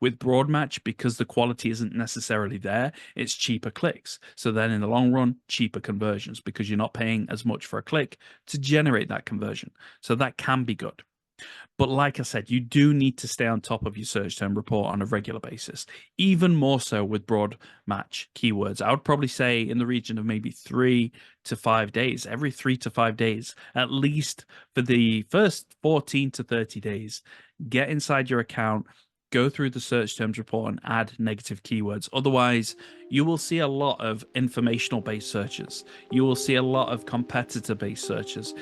With broad match, because the quality isn't necessarily there, it's cheaper clicks. So then in the long run, cheaper conversions because you're not paying as much for a click to generate that conversion. So that can be good. But like I said, you do need to stay on top of your search term report on a regular basis, even more so with broad match keywords. I would probably say in the region of maybe 3 to 5 days, every 3 to 5 days, at least for the first 14 to 30 days, get inside your account, go through the search terms report and add negative keywords. Otherwise, you will see a lot of informational based searches. You will see a lot of competitor based searches.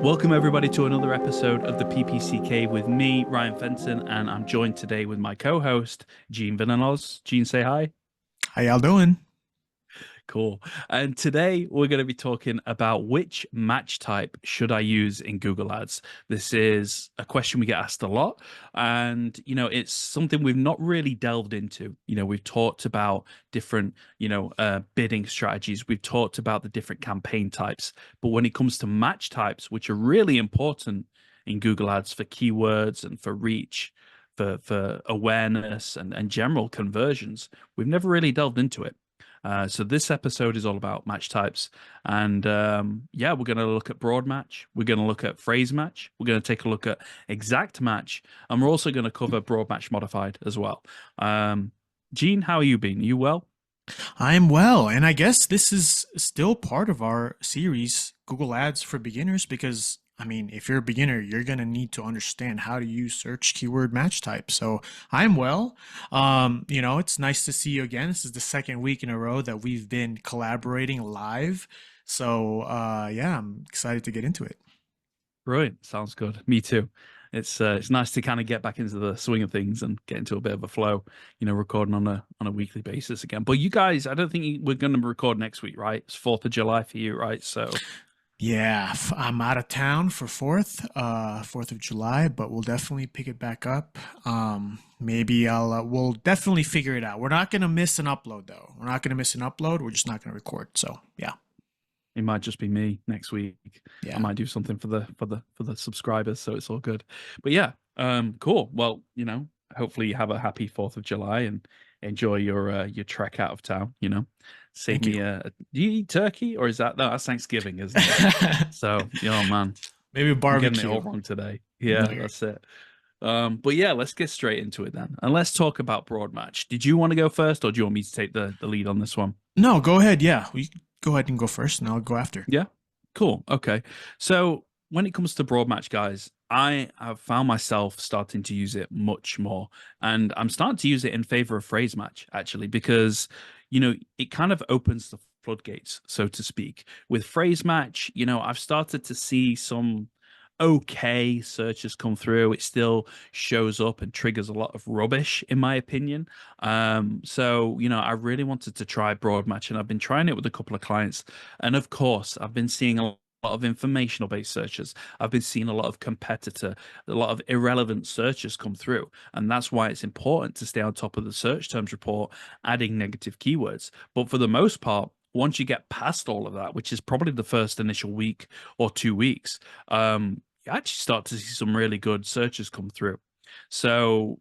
Welcome, everybody, to another episode of the PPC Cave with me, Ryan Fenton, and I'm joined today with my co-host, Gene Vinanos. Gene, say hi. How y'all doing? Cool. And today we're going to be talking about which match type should I use in Google Ads. This is a question we get asked a lot, and it's something we've not really delved into. We've talked about different bidding strategies. We've talked about the different campaign types, but when it comes to match types, which are really important in Google Ads for keywords and for reach, for awareness and general conversions, we've never really delved into it. So this episode is all about match types, and we're going to look at broad match. We're going to look at phrase match. We're going to take a look at exact match, and we're also going to cover broad match modified as well. Gene, how are you been? You well? I'm well, and I guess this is still part of our series, Google Ads for Beginners, because I mean, if you're a beginner, you're gonna need to understand how to use search keyword match type. So I'm well. It's nice to see you again. This is the second week in a row that we've been collaborating live. So I'm excited to get into it. Brilliant. Sounds good. Me too. It's nice to kind of get back into the swing of things and get into a bit of a flow, recording on a weekly basis again. But you guys, I don't think we're going to record next week, right? It's 4th of July for you, right? So Yeah, I'm out of town for 4th of July, but we'll definitely pick it back up. Maybe we'll definitely figure it out. We're not gonna miss an upload though. We're not gonna miss an upload. We're just not gonna record. So yeah, it might just be me next week. I yeah. might do something for the subscribers, so it's all good. But yeah, cool. Well, hopefully you have a happy 4th of July and enjoy your trek out of town. Save Thank me you. do you eat turkey, or is that no, that's Thanksgiving, isn't it? So, oh man, Maybe a I'm getting it all barbecue. wrong today. No, Yeah, that's it. But yeah, let's get straight into it then. And let's talk about broad match. Did you want to go first, or do you want me to take the lead on this one? no, go ahead. Yeah, we go ahead and go first, and I'll go after. Yeah. Cool. Okay. So when it comes to broad match, guys, I have found myself starting to use it much more. And I'm starting to use it in favor of phrase match, actually, because, it kind of opens the floodgates, so to speak. With phrase match, I've started to see some okay searches come through. It still shows up and triggers a lot of rubbish, in my opinion. So I really wanted to try broad match, and I've been trying it with a couple of clients. And of course, I've been seeing a lot of informational based searches. I've been seeing a lot of competitor, a lot of irrelevant searches come through. And that's why it's important to stay on top of the search terms report, adding negative keywords. But for the most part, once you get past all of that, which is probably the first initial week or 2 weeks, you actually start to see some really good searches come through. So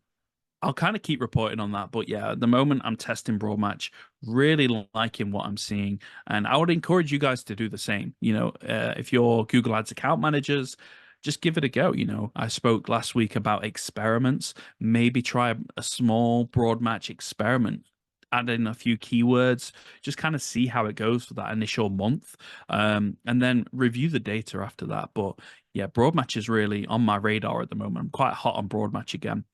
I'll kind of keep reporting on that. But yeah, at the moment I'm testing broad match, really liking what I'm seeing. And I would encourage you guys to do the same. If you're Google Ads account managers, just give it a go. I spoke last week about experiments. Maybe try a small broad match experiment. Add in a few keywords, just kind of see how it goes for that initial month, and then review the data after that. But yeah, broad match is really on my radar at the moment. I'm quite hot on broad match again.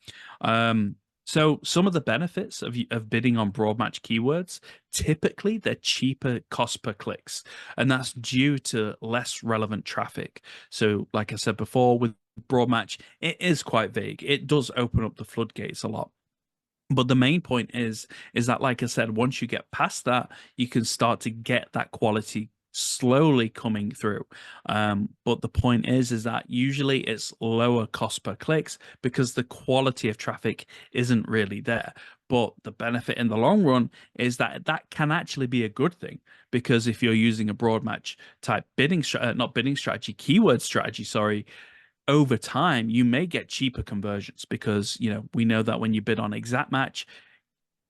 So some of the benefits of bidding on broad match keywords, typically they're cheaper cost per clicks, and that's due to less relevant traffic. So like I said before, with broad match, it is quite vague. It does open up the floodgates a lot. But the main point is that, like I said, once you get past that, you can start to get that quality slowly coming through. But the point is that usually it's lower cost per clicks because the quality of traffic isn't really there. But the benefit in the long run is that that can actually be a good thing, because if you're using a broad match type not bidding strategy, keyword strategy, sorry, over time you may get cheaper conversions, because we know that when you bid on exact match,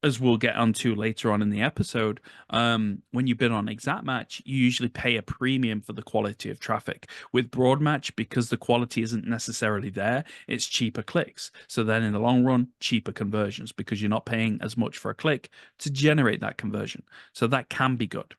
as we'll get onto later on in the episode, when you bid on exact match, you usually pay a premium for the quality of traffic. With broad match, because the quality isn't necessarily there, it's cheaper clicks. So then in the long run, cheaper conversions, because you're not paying as much for a click to generate that conversion. So that can be good.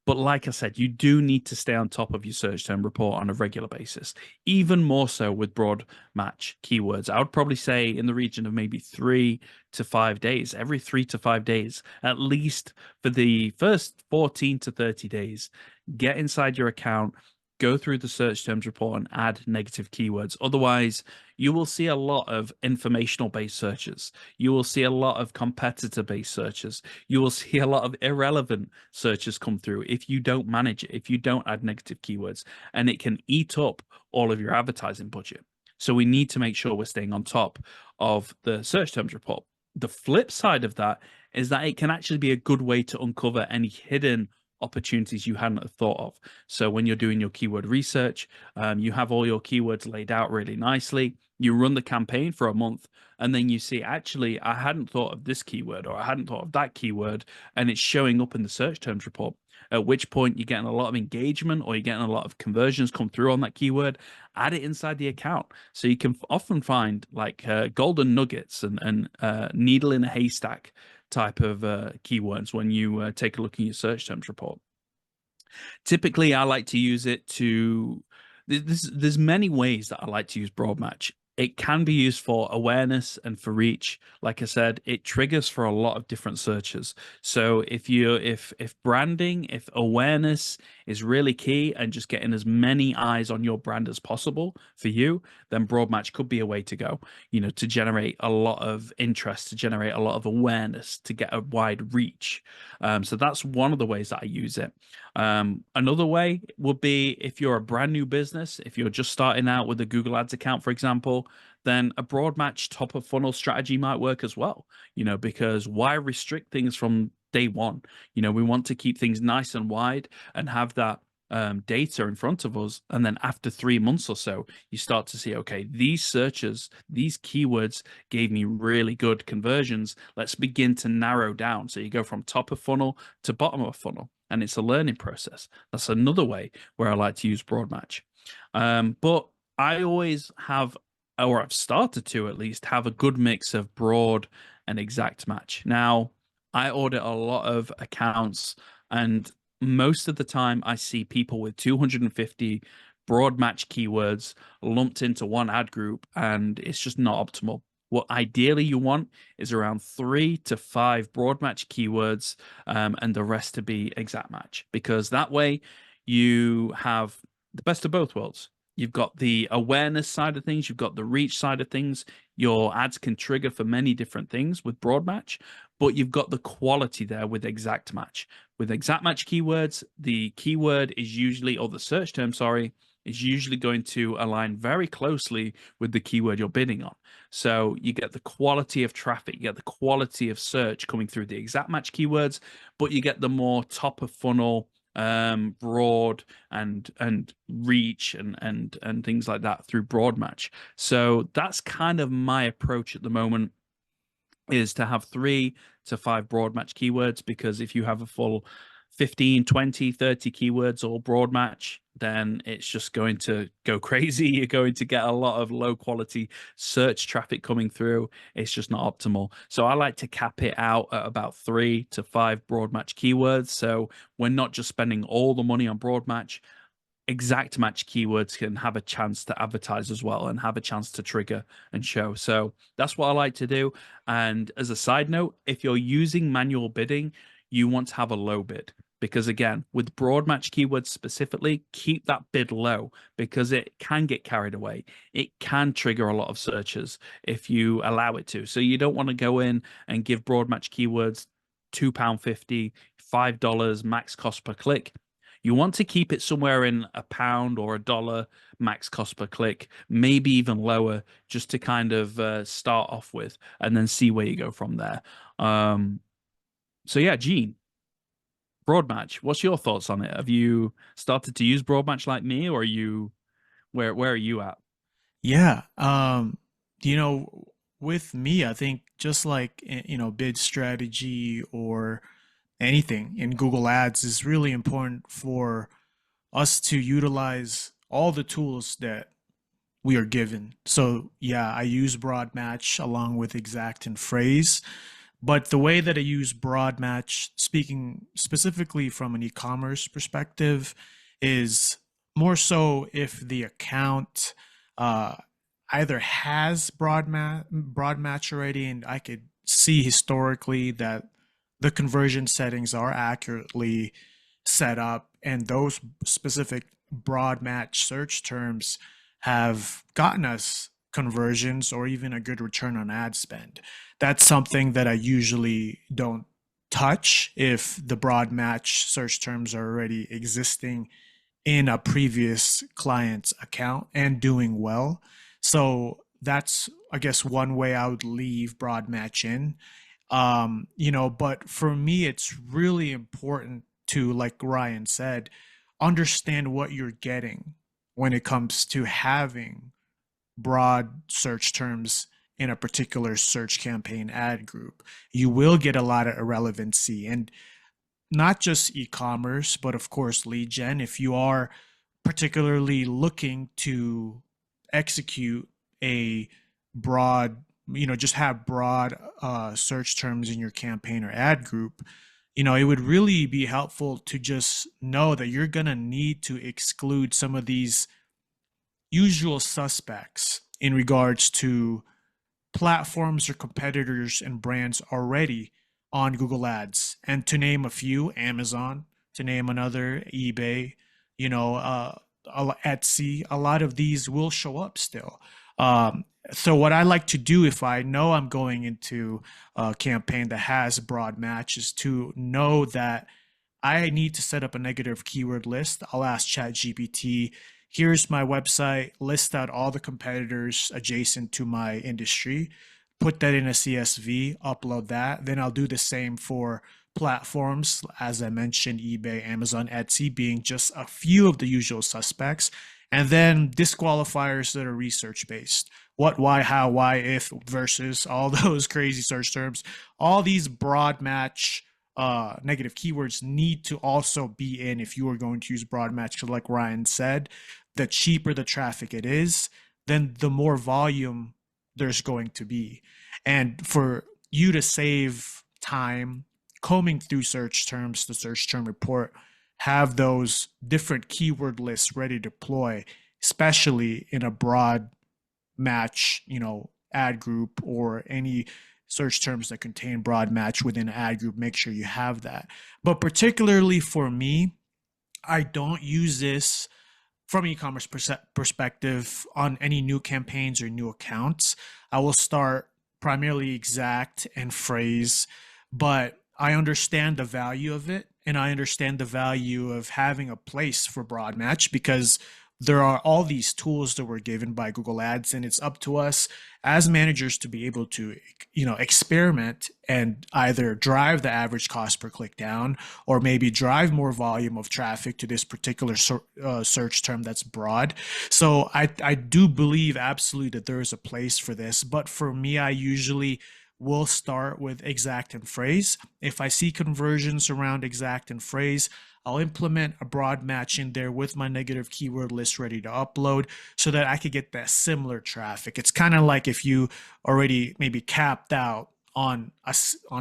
But like I said, you do need to stay on top of your search term report on a regular basis, even more so with broad match keywords. I would probably say in the region of maybe 3 to 5 days, every 3 to 5 days, at least for the first 14 to 30 days, get inside your account, go through the search terms report and add negative keywords. Otherwise, you will see a lot of informational based searches. You will see a lot of competitor based searches. You will see a lot of irrelevant searches come through if you don't manage it, if you don't add negative keywords, and it can eat up all of your advertising budget. So we need to make sure we're staying on top of the search terms report. The flip side of that is that it can actually be a good way to uncover any hidden opportunities you hadn't thought of. So when you're doing your keyword research, you have all your keywords laid out really nicely. You run the campaign for a month, and then you see, actually, I hadn't thought of this keyword, or I hadn't thought of that keyword, and it's showing up in the search terms report. At which point you're getting a lot of engagement, or you're getting a lot of conversions come through on that keyword. Add it inside the account. So you can often find like golden nuggets and needle in a haystack type of keywords when you take a look in your search terms report. Typically, I like to use it to. There's many ways that I like to use broad match. It can be used for awareness and for reach. Like I said, it triggers for a lot of different searches. So if branding, if awareness is really key, and just getting as many eyes on your brand as possible for you, then broad match could be a way to go. To generate a lot of interest, to generate a lot of awareness, to get a wide reach. So that's one of the ways that I use it. Another way would be if you're a brand new business, if you're just starting out with a Google Ads account, for example, then a broad match top of funnel strategy might work as well. Because why restrict things from day one? We want to keep things nice and wide and have that data in front of us. And then after 3 months or so, you start to see, okay, these searches, these keywords gave me really good conversions. Let's begin to narrow down. So you go from top of funnel to bottom of funnel, and it's a learning process. That's another way where I like to use broad match. But I always have, or I've started to at least, have a good mix of broad and exact match. Now, I audit a lot of accounts, and most of the time I see people with 250 broad match keywords lumped into one ad group, and it's just not optimal. What ideally you want is around 3 to 5 broad match keywords, and the rest to be exact match, because that way you have the best of both worlds. You've got the awareness side of things, you've got the reach side of things. Your ads can trigger for many different things with broad match, but you've got the quality there with exact match. With exact match keywords, the keyword is usually, or the search term, sorry, is usually going to align very closely with the keyword you're bidding on. So you get the quality of traffic, you get the quality of search coming through the exact match keywords, but you get the more top of funnel, broad and reach and things like that through broad match. So that's kind of my approach at the moment, is to have 3 to 5 broad match keywords, because if you have a full 15, 20, 30 keywords all broad match, then it's just going to go crazy. You're going to get a lot of low quality search traffic coming through. It's just not optimal. So I like to cap it out at about 3 to 5 broad match keywords. So we're not just spending all the money on broad match. Exact match keywords can have a chance to advertise as well and have a chance to trigger and show. So that's what I like to do. And as a side note, if you're using manual bidding, you want to have a low bid, because again, with broad match keywords specifically, keep that bid low, because it can get carried away. It can trigger a lot of searches if you allow it to. So you don't want to go in and give broad match keywords £2.50, $5 max cost per click. You want to keep it somewhere in a pound or a dollar max cost per click, maybe even lower, just to kind of start off with, and then see where you go from there. Um, so yeah, Gene, Broadmatch, what's your thoughts on it? Have you started to use Broadmatch like me, or are you where are you at? Yeah. You know, with me, I think just like, bid strategy or anything in Google Ads is really important for us to utilize all the tools that we are given. So yeah, I use broad match along with exact and phrase. But the way that I use broad match, speaking specifically from an e-commerce perspective, is more so if the account uh, either has broad match already, and I could see historically that the conversion settings are accurately set up, and those specific broad match search terms have gotten us conversions or even a good return on ad spend. That's something that I usually don't touch if the broad match search terms are already existing in a previous client's account and doing well. So that's, I guess, one way I would leave broad match in. But for me, it's really important to, like Ryan said, understand what you're getting when it comes to having broad search terms in a particular search campaign ad group. You will get a lot of irrelevancy, and not just e-commerce, but of course lead gen. If you are particularly looking to execute a broad, just have broad search terms in your campaign or ad group, it would really be helpful to just know that you're going to need to exclude some of these usual suspects in regards to platforms or competitors and brands already on Google Ads. And to name a few, Amazon, to name another, eBay, you know, uh, Etsy, a lot of these will show up still. So what I like to do if I know I'm going into a campaign that has broad match is to know that I need to set up a negative keyword list. I'll ask ChatGPT, here's my website, list out all the competitors adjacent to my industry, put that in a CSV, upload that. Then I'll do the same for platforms, as I mentioned, eBay, Amazon, Etsy being just a few of the usual suspects. And then disqualifiers that are research based. What, why, how, why, if versus all those crazy search terms. All these broad match negative keywords need to also be in if you are going to use broad match. Like Ryan said, the cheaper the traffic it is, then the more volume there's going to be. And for you to save time combing through search terms, the search term report, have those different keyword lists ready to deploy, especially in a broad match, ad group or any search terms that contain broad match within an ad group, make sure you have that. But particularly for me, I don't use this from an e-commerce perspective on any new campaigns or new accounts. I will start primarily exact and phrase, but I understand the value of it, and I understand the value of having a place for broad match because there are all these tools that were given by Google Ads, and it's up to us as managers to be able to, experiment and either drive the average cost per click down or maybe drive more volume of traffic to this particular search term that's broad. So I do believe absolutely that there is a place for this, but for me, I usually will start with exact and phrase. If I see conversions around exact and phrase, I'll implement a broad match in there with my negative keyword list ready to upload so that I could get that similar traffic. It's kind of like if you already maybe capped out on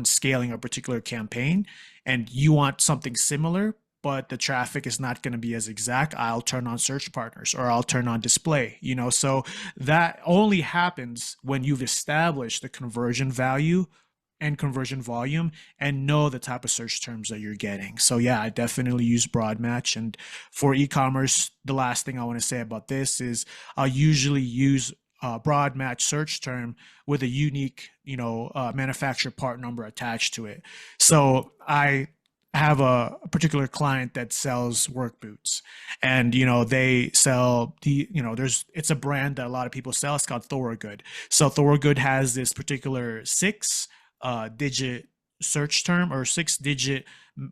scaling a particular campaign and you want something similar, but the traffic is not going to be as exact, I'll turn on search partners or I'll turn on display, so that only happens when you've established the conversion value and conversion volume and know the type of search terms that you're getting. So yeah, I definitely use broad match. And for e-commerce, the last thing I want to say about this is I'll usually use a broad match search term with a unique, manufacturer part number attached to it. So I have a particular client that sells work boots, and they sell there's it's a brand that a lot of people sell. It's called Thorogood. So Thorogood has this particular six digit search term, or six digit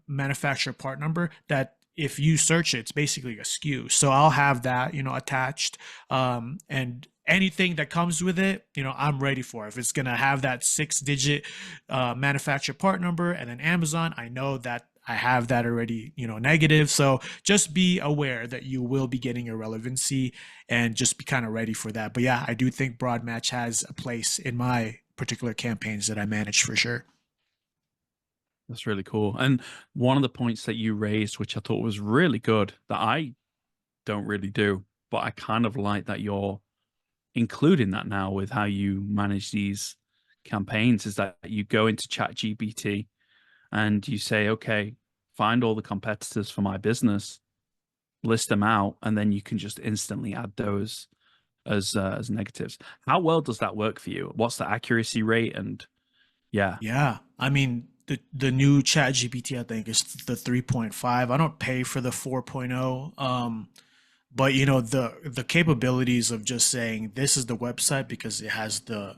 manufacturer part number, that if you search it, it's basically a SKU. So I'll have that attached, and anything that comes with it, I'm ready for. If it's gonna have that six digit manufacturer part number and then Amazon, I know that I have that already, negative. So just be aware that you will be getting irrelevancy, and just be kind of ready for that. But yeah, I do think broad match has a place in my particular campaigns that I manage, for sure. That's really cool. And one of the points that you raised, which I thought was really good, that I don't really do, but I kind of like that you're including that now with how you manage these campaigns, is that you go into ChatGPT and you say, okay, find all the competitors for my business, list them out, and then you can just instantly add those as negatives. How well does that work for you? What's the accuracy rate? And yeah. Yeah, I mean, the new Chat GPT, I think, is the 3.5. I don't pay for the 4.0. But the capabilities of just saying this is the website, because it has the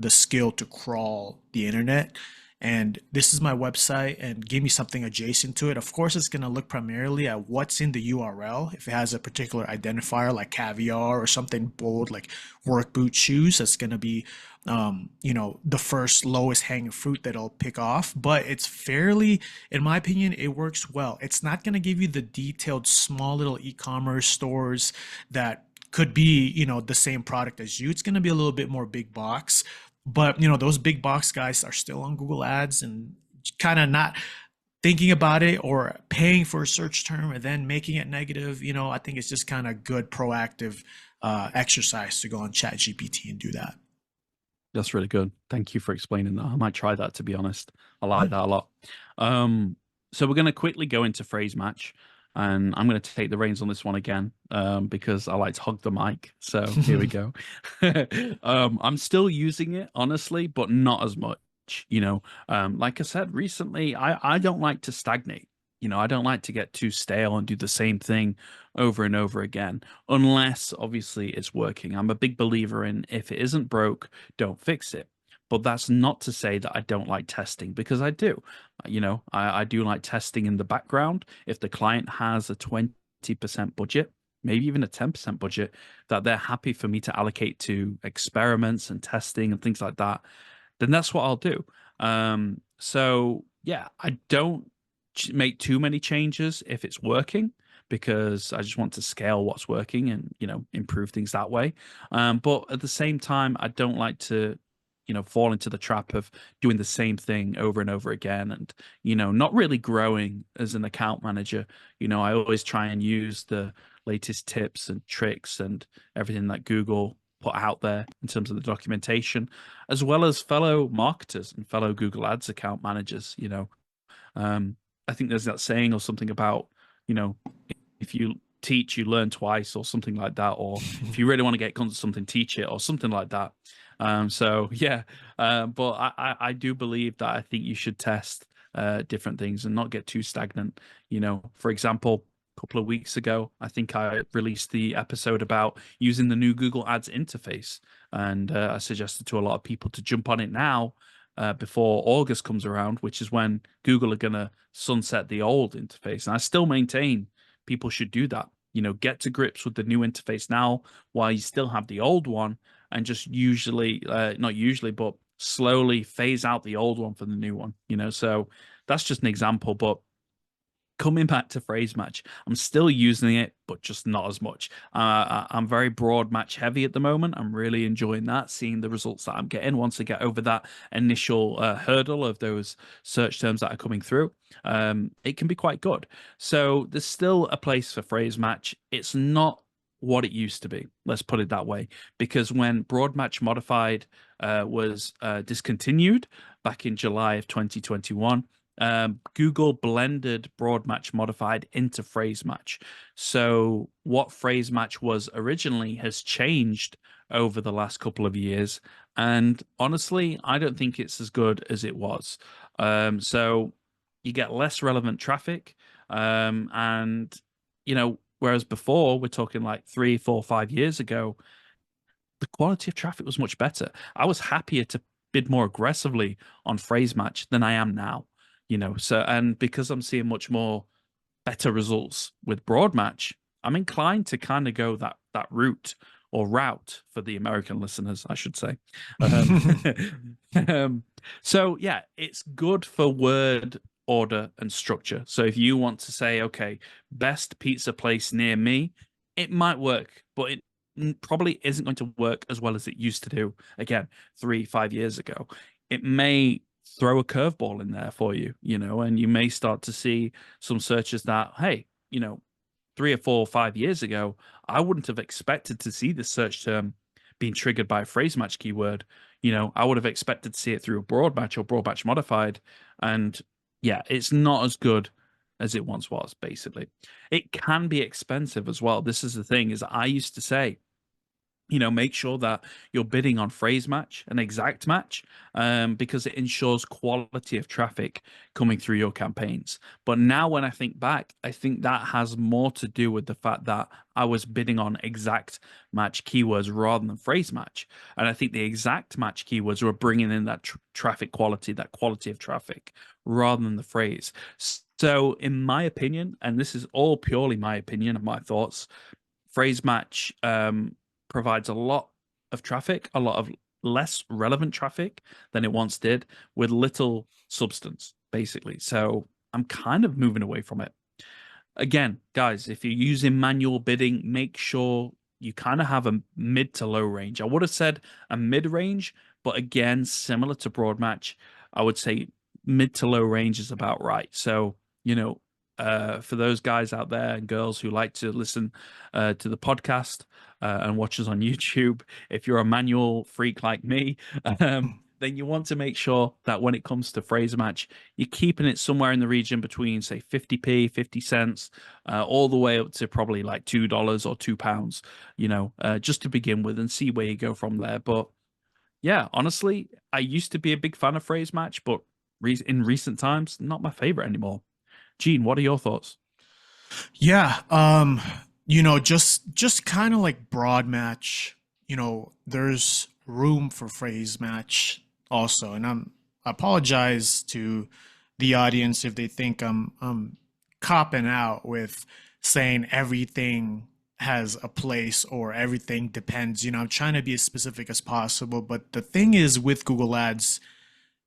skill to crawl the internet, and this is my website, and give me something adjacent to it. Of course, it's going to look primarily at what's in the URL. If it has a particular identifier like caviar, or something bold like work boot shoes, that's going to be the first lowest hanging fruit that I'll pick off. But it's fairly, in my opinion, it works well. It's not going to give you the detailed small little e-commerce stores that could be, the same product as you. It's going to be a little bit more big box. But, those big box guys are still on Google Ads, and kind of not thinking about it, or paying for a search term and then making it negative. I think it's just kind of good proactive exercise to go on Chat GPT and do that. That's really good. Thank you for explaining that. I might try that, to be honest. I like that a lot. Um, so we're going to quickly go into phrase match, and I'm going to take the reins on this one again, because I like to hog the mic. So here we go. I'm still using it, honestly, but not as much. Like I said recently, I don't like to stagnate. I don't like to get too stale and do the same thing over and over again, unless obviously it's working. I'm a big believer in, if it isn't broke, don't fix it. But that's not to say that I don't like testing, because I do. I do like testing in the background. If the client has a 20% budget, maybe even a 10% budget, that they're happy for me to allocate to experiments and testing and things like that, then that's what I'll do. So yeah, I don't make too many changes if it's working, because I just want to scale what's working and improve things that way. But at the same time, I don't like to fall into the trap of doing the same thing over and over again, and not really growing as an account manager. I always try and use the latest tips and tricks and everything that Google put out there in terms of the documentation, as well as fellow marketers and fellow Google Ads account managers. I think there's that saying or something about, you know, if you teach, you learn twice, or something like that. Or if you really want to get good at something, teach it, or something like that. So yeah, but I do believe that I think you should test different things and not get too stagnant. For example, a couple of weeks ago, I think I released the episode about using the new Google Ads interface, and I suggested to a lot of people to jump on it now, before August comes around, which is when Google are going to sunset the old interface. And I still maintain people should do that. Get to grips with the new interface now while you still have the old one, and just not usually, but slowly phase out the old one for the new one. So that's just an example. But coming back to phrase match, I'm still using it, but just not as much. I'm very broad match heavy at the moment. I'm really enjoying that, seeing the results that I'm getting once I get over that initial hurdle of those search terms that are coming through. It can be quite good. So there's still a place for phrase match. It's not what it used to be. Let's put it that way. Because when broad match modified was discontinued back in July of 2021, Google blended broad match modified into phrase match. So what phrase match was originally has changed over the last couple of years. And honestly, I don't think it's as good as it was. So you get less relevant traffic. And, whereas before, we're talking like 3, 4, 5 years ago, the quality of traffic was much better. I was happier to bid more aggressively on phrase match than I am now, So, and because I'm seeing much more better results with broad match, I'm inclined to kind of go that route or route for the American listeners, I should say. Um, um, so yeah, it's good for word order and structure. So if you want to say, okay, best pizza place near me, it might work, but it probably isn't going to work as well as it used to do. Again, 3, 5 years ago, it may throw a curveball in there for you, and you may start to see some searches that, hey, 3 or 4 or 5 years ago, I wouldn't have expected to see the search term being triggered by a phrase match keyword. I would have expected to see it through a broad match or broad match modified. And yeah, it's not as good as it once was, basically. It can be expensive as well. This is the thing, is I used to say, make sure that you're bidding on phrase match and exact match, because it ensures quality of traffic coming through your campaigns. But now when I think back, I think that has more to do with the fact that I was bidding on exact match keywords rather than phrase match. And I think the exact match keywords were bringing in that traffic quality, that quality of traffic, rather than the phrase. So in my opinion, and this is all purely my opinion and my thoughts, phrase match provides a lot of traffic, a lot of less relevant traffic than it once did, with little substance, basically. So I'm kind of moving away from it. Again, guys, if you're using manual bidding, make sure you kind of have a mid to low range. I would have said a mid range, but again, similar to broad match, I would say mid to low range is about right. So, for those guys out there and girls who like to listen to the podcast and watch us on YouTube, if you're a manual freak like me, then you want to make sure that when it comes to phrase match, you're keeping it somewhere in the region between, say, 50p, 50 cents, all the way up to probably like $2 or £2, just to begin with, and see where you go from there. But yeah, honestly, I used to be a big fan of phrase match, but in recent times, not my favorite anymore. Gene, what are your thoughts? Yeah, just kind of like broad match, there's room for phrase match also. And I apologize to the audience if they think I'm copping out with saying everything has a place or everything depends. I'm trying to be as specific as possible, but the thing is with Google Ads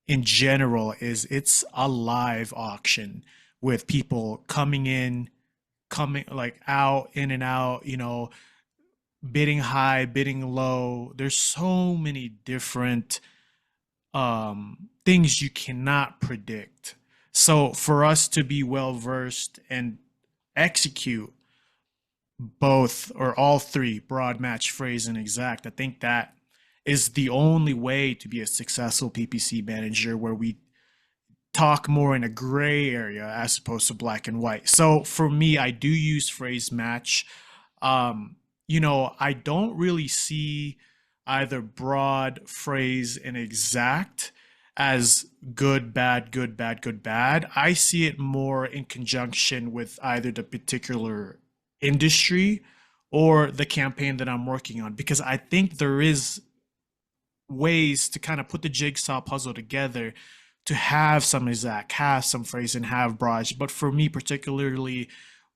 in general is it's a live auction with people coming like out in and out, bidding high, bidding low. There's so many different things you cannot predict. So for us to be well versed and execute both or all three, broad, match, phrase, and exact, I think that is the only way to be a successful PPC manager, where we talk more in a gray area as opposed to black and white. So for me, I do use phrase match. I don't really see either broad, phrase, and exact as good, bad, good, bad, good, bad. I see it more in conjunction with either the particular industry or the campaign that I'm working on, because I think there is ways to kind of put the jigsaw puzzle together to have some exact, have some phrase, and have broad. But for me, particularly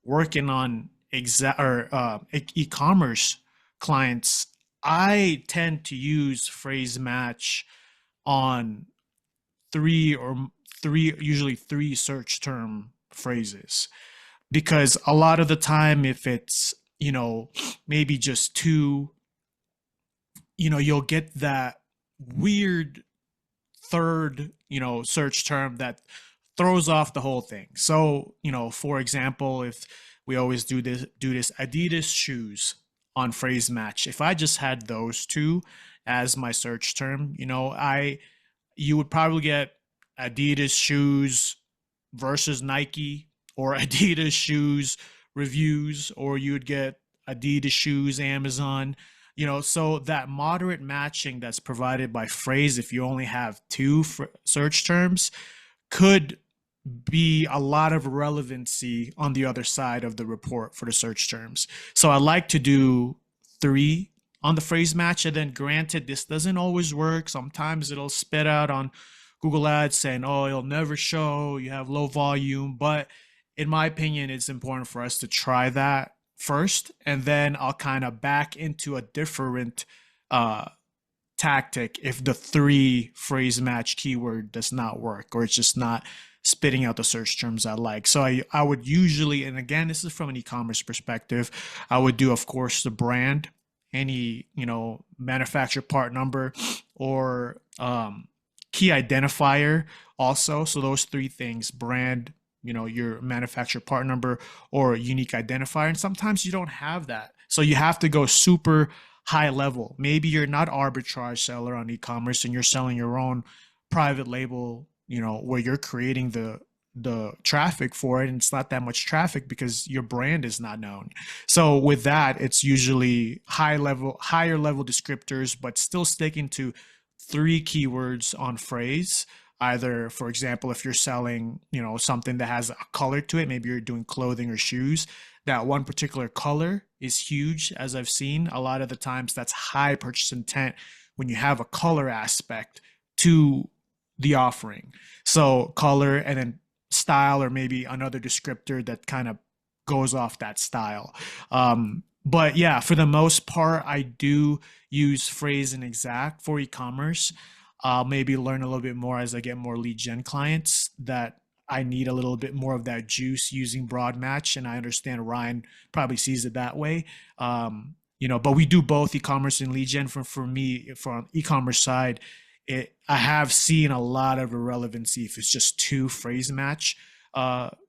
working on exact or e-commerce clients, I tend to use phrase match on three or three, usually three search term phrases, because a lot of the time, if it's, maybe just two, you'll get that weird third, search term that throws off the whole thing. So, for example, if we always do this Adidas shoes on phrase match, if I just had those two as my search term, you would probably get Adidas shoes versus Nike, or Adidas shoes reviews, or you'd get Adidas shoes Amazon. So that moderate matching that's provided by phrase, if you only have two search terms, could be a lot of relevancy on the other side of the report for the search terms. So I like to do three on the phrase match. And then granted, this doesn't always work. Sometimes it'll spit out on Google Ads saying, oh, it'll never show, you have low volume. But in my opinion, it's important for us to try that first. And then I'll kind of back into a different uh, tactic if the three phrase match keyword does not work, or it's just not spitting out the search terms I like. So I would usually, and again, this is from an e-commerce perspective, I would do, of course, the brand, any, manufacturer part number, or key identifier also. So those three things: brand, your manufacturer part number, or unique identifier. And sometimes you don't have that. So you have to go super high level. Maybe you're not arbitrage seller on e-commerce and you're selling your own private label, where you're creating the traffic for it, and it's not that much traffic because your brand is not known. So with that, it's usually higher level descriptors, but still sticking to three keywords on phrase. Either, for example, if you're selling, something that has a color to it, maybe you're doing clothing or shoes, that one particular color is huge. As I've seen a lot of the times, that's high purchase intent when you have a color aspect to the offering. So color, and then style, or maybe another descriptor that kind of goes off that style. But yeah, for the most part, I do use phrase and exact for e-commerce. I'll maybe learn a little bit more as I get more lead gen clients that I need a little bit more of that juice using broad match. And I understand Ryan probably sees it that way. But we do both e-commerce and lead gen. For me, from e-commerce side, I have seen a lot of irrelevancy if it's just two phrase match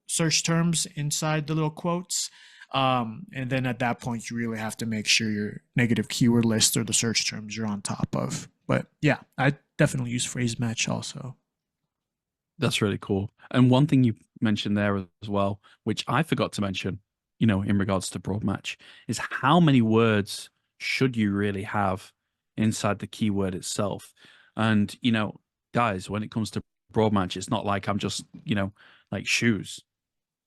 search terms inside the little quotes. And then at that point, you really have to make sure your negative keyword list or the search terms you're on top of. But yeah, I definitely use phrase match also. That's really cool. And one thing you mentioned there as well, which I forgot to mention, in regards to broad match, is how many words should you really have inside the keyword itself? And, guys, when it comes to broad match, it's not like I'm just, like shoes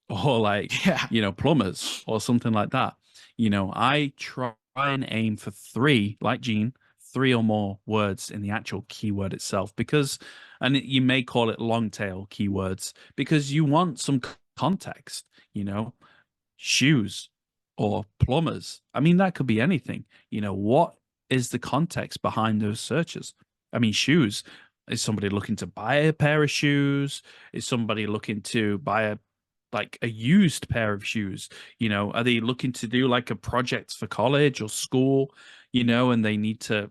or like, Yeah. plumbers or something like that. I try and aim for three, like Gene, three or more words in the actual keyword itself, because, and you may call it long tail keywords, because you want some context, shoes or plumbers. I mean, that could be anything. What is the context behind those searches? I mean, shoes. Is somebody looking to buy a pair of shoes? Is somebody looking to buy a used pair of shoes? Are they looking to do like a project for college or school, and they need to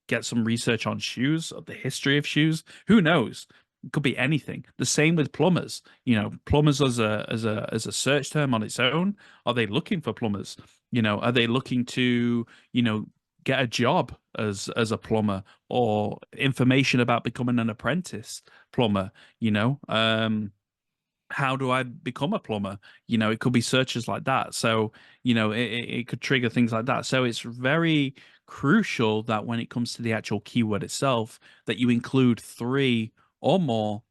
get some research on shoes or the history of shoes? Who knows? It could be anything. The same with plumbers. Plumbers as a search term on its own. Are they looking for plumbers? Are they looking to, get a job as a plumber, or information about becoming an apprentice plumber? How do I become a plumber? It could be searches like that. So, it could trigger things like that. So it's very crucial that when it comes to the actual keyword itself, that you include three or more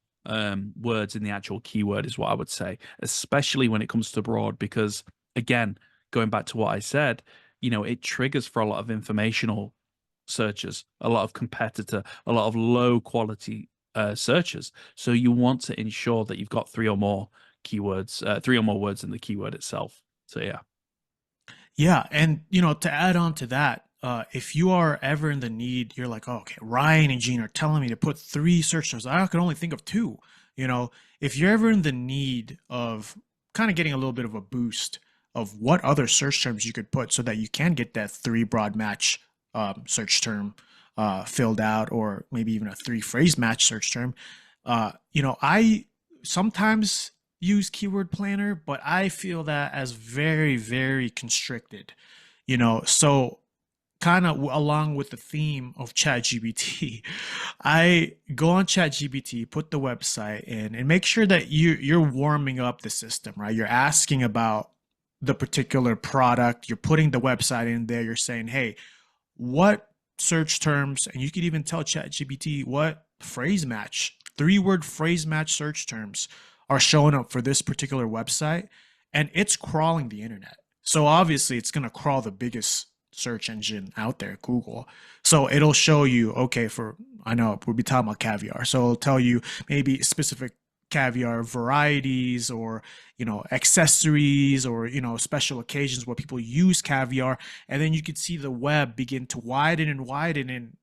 words in the actual keyword, is what I would say, especially when it comes to broad, because again, going back to what I said, it triggers for a lot of informational searches, a lot of competitor, a lot of low quality searches. So you want to ensure that you've got three or more keywords, three or more words in the keyword itself. So yeah. Yeah, and to add on to that, if you are ever in the need, you're like, oh, okay, Ryan and Gene are telling me to put three search terms. I can only think of two. If you're ever in the need of kind of getting a little bit of a boost of what other search terms you could put so that you can get that three broad match search term filled out, or maybe even a three phrase match search term, I sometimes use keyword planner, but I feel that as very, very constricted, so kind of along with the theme of ChatGPT, I go on ChatGPT, put the website in, and make sure that you're warming up the system, right? You're asking about the particular product, you're putting the website in there, you're saying, hey, what search terms, and you could even tell ChatGPT what phrase match, three-word phrase match search terms are showing up for this particular website, and it's crawling the internet. So obviously it's going to crawl the biggest search engine out there, Google. So it'll show you, okay, for, I know we'll be talking about caviar. So it'll tell you maybe specific caviar varieties, or accessories, or special occasions where people use caviar. And then you could see the web begin to widen and widen, and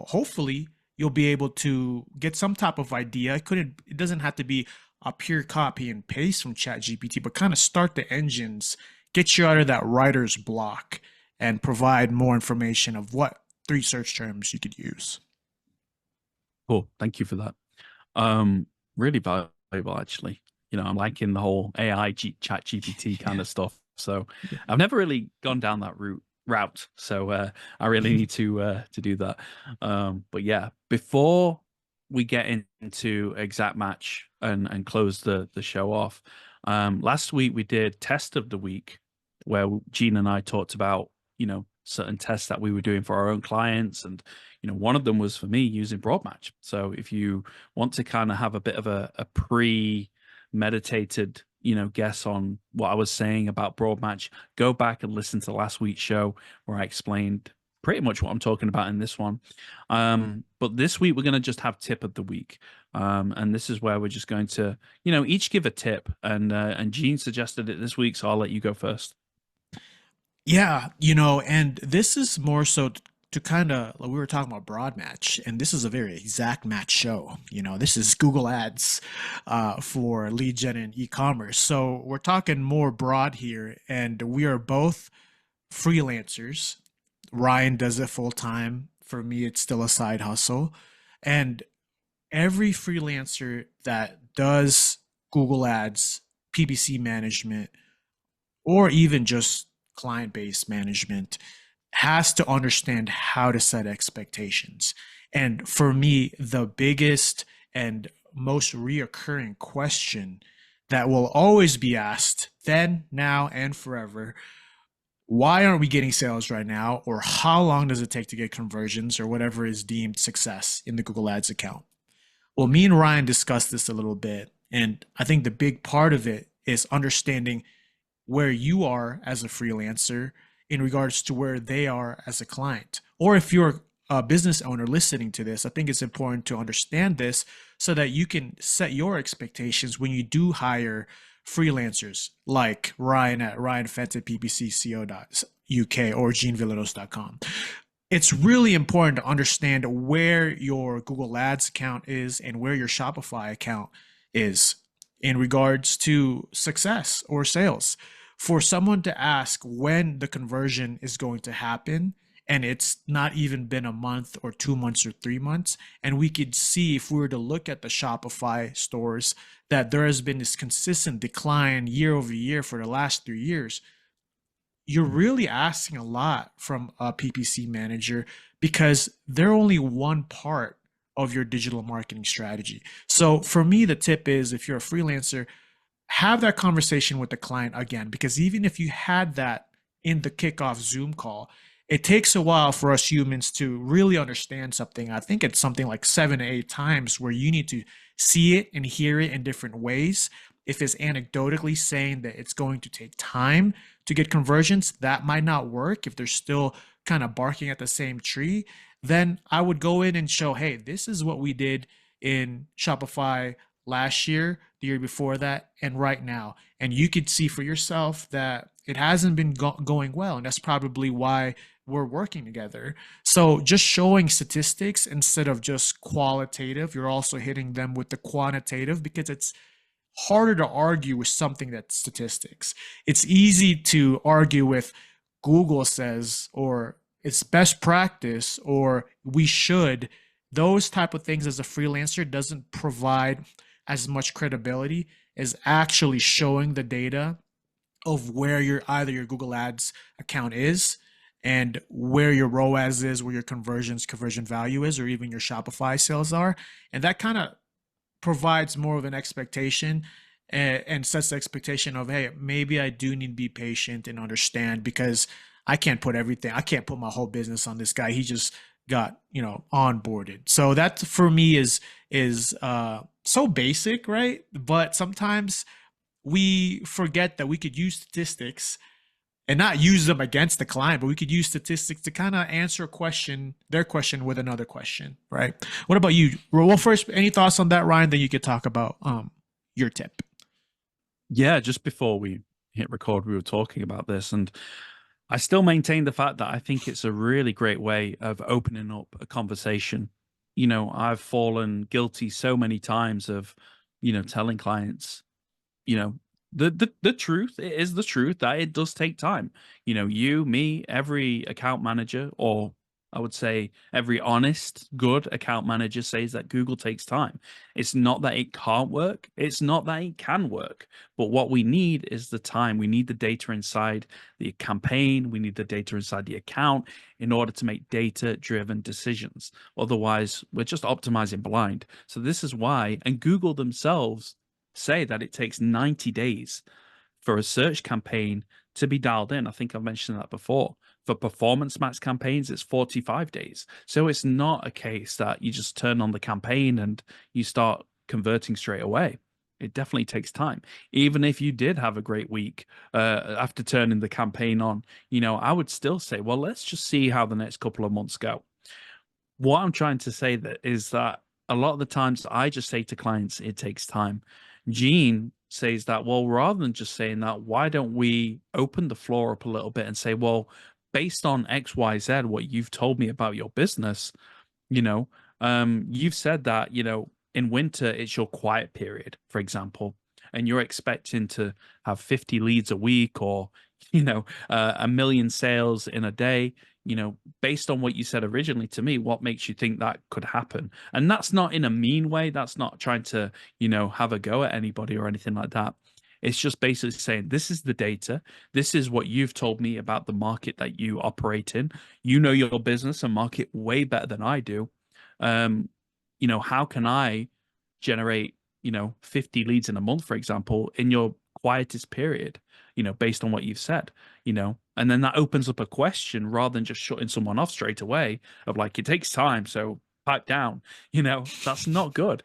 hopefully you'll be able to get some type of idea. It doesn't have to be a pure copy and paste from ChatGPT, but kind of start the engines, get you out of that writer's block, and provide more information of what 3 search terms you could use. Cool. Thank you for that. Really valuable, actually. I'm liking the whole AI chat GPT kind of stuff. So I've never really gone down that route. So I really need to do that. But yeah, before we get into exact match and close the show off, last week we did test of the week, where Gene and I talked about certain tests that we were doing for our own clients, and one of them was for me using Broadmatch. So if you want to kind of have a bit of a premeditated guess on what I was saying about Broadmatch, go back and listen to last week's show where I explained pretty much what I'm talking about in this one. But this week we're going to just have tip of the week, and this is where we're just going to each give a tip, and Gene suggested it this week, so I'll let you go first. Yeah, and this is more so to kind of, we were talking about broad match, and this is a very exact match show. This is Google Ads for lead gen and e-commerce. So we're talking more broad here, and we are both freelancers. Ryan does it full time. For me, it's still a side hustle. And every freelancer that does Google Ads, PPC management, or even just client-based management has to understand how to set expectations. And for me, the biggest and most reoccurring question that will always be asked then, now, and forever: why aren't we getting sales right now? Or how long does it take to get conversions, or whatever is deemed success in the Google Ads account? Well, me and Ryan discussed this a little bit, and I think the big part of it is understanding where you are as a freelancer in regards to where they are as a client. Or if you're a business owner listening to this, I think it's important to understand this so that you can set your expectations when you do hire freelancers like Ryan at ryanfett@ppcco.uk or genevillanos.com. It's really important to understand where your Google Ads account is and where your Shopify account is in regards to success or sales. For someone to ask when the conversion is going to happen, and it's not even been a month or 2 months or 3 months, and we could see, if we were to look at the Shopify stores, that there has been this consistent decline year over year for the last 3 years, you're really asking a lot from a PPC manager, because they're only one part of your digital marketing strategy. So for me, the tip is, if you're a freelancer, have that conversation with the client again, because even if you had that in the kickoff Zoom call, it takes a while for us humans to really understand something. I think it's something like 7 to 8 times where you need to see it and hear it in different ways. If it's anecdotally saying that it's going to take time to get conversions, that might not work. If they're still kind of barking at the same tree, then I would go in and show, hey, this is what we did in Shopify last year, the year before that, and right now. And you could see for yourself that it hasn't been going well. And that's probably why we're working together. So just showing statistics instead of just qualitative, you're also hitting them with the quantitative, because it's harder to argue with something that's statistics. It's easy to argue with Google says, or it's best practice, or we should. Those type of things as a freelancer doesn't provide as much credibility as actually showing the data of where either your Google Ads account is, and where your ROAS is, where your conversion value is, or even your Shopify sales are. And that kind of provides more of an expectation, and sets the expectation of, hey, maybe I do need to be patient and understand, because I can't put my whole business on this guy. He just got onboarded. So that for me is so basic, right? But sometimes we forget that we could use statistics and not use them against the client, but we could use statistics to kind of answer a question, their question with another question, right? What about you? Well, first, any thoughts on that, Ryan? Then you could talk about your tip. Yeah, just before we hit record, we were talking about this, and I still maintain the fact that I think it's a really great way of opening up a conversation. I've fallen guilty so many times of, telling clients, you know the truth. It is the truth that it does take time. You, me, every account manager, or I would say every honest good account manager, says that Google takes time. It's not that it can't work, it's not that it can work, but what we need is the time. We need the data inside the campaign, we need the data inside the account in order to make data driven decisions. Otherwise we're just optimizing blind. So this is why, and Google themselves say that it takes 90 days for a search campaign to be dialed in. I think I've mentioned that before. For performance max campaigns, it's 45 days. So it's not a case that you just turn on the campaign and you start converting straight away. It definitely takes time. Even if you did have a great week after turning the campaign on, I would still say, well, let's just see how the next couple of months go. What I'm trying to say that is that a lot of the times I just say to clients, it takes time. Gene says that, well, rather than just saying that, why don't we open the floor up a little bit and say, well, based on XYZ, what you've told me about your business, you know, you've said that, in winter, it's your quiet period, for example, and you're expecting to have 50 leads a week or, a million sales in a day. Based on what you said originally to me, what makes you think that could happen? And that's not in a mean way. That's not trying to, have a go at anybody or anything like that. It's just basically saying, this is the data. This is what you've told me about the market that you operate in. You know your business and market way better than I do. Um, how can I generate, 50 leads in a month, for example, in your quietest period, based on what you've said, and then that opens up a question rather than just shutting someone off straight away of like, it takes time, so pipe down. That's not good.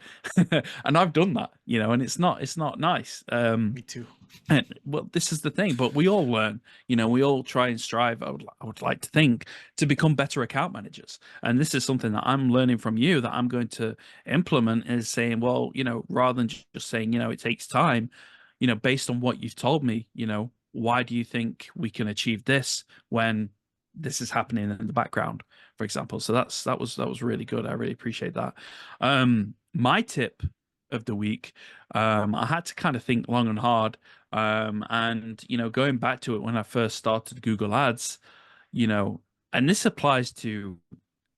And I've done that, and it's not nice. Me too. And well, this is the thing, but we all learn, we all try and strive. I would like to think, to become better account managers. And this is something that I'm learning from you that I'm going to implement, is saying, well, rather than just saying, it takes time, based on what you've told me, why do you think we can achieve this when this is happening in the background, for example? So that was really good. I really appreciate that. My tip of the week, I had to kind of think long and hard. And going back to it when I first started Google Ads, you know, and this applies to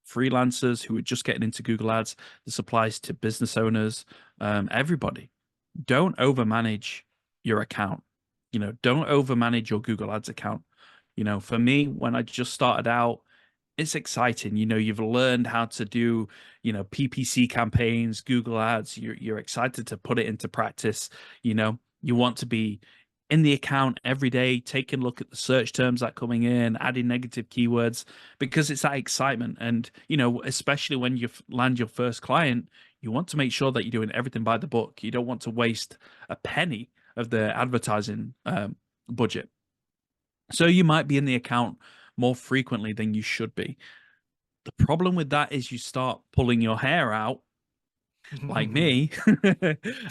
freelancers who are just getting into Google Ads. This applies to business owners, everybody. Don't overmanage your account. Don't overmanage your Google Ads account. For me, when I just started out, it's exciting. You've learned how to do, PPC campaigns, Google Ads. You're excited to put it into practice. You want to be in the account every day, taking a look at the search terms that are coming in, adding negative keywords, because it's that excitement. And, especially when you land your first client, you want to make sure that you're doing everything by the book. You don't want to waste a penny of the advertising budget. So you might be in the account more frequently than you should be. The problem with that is you start pulling your hair out like me.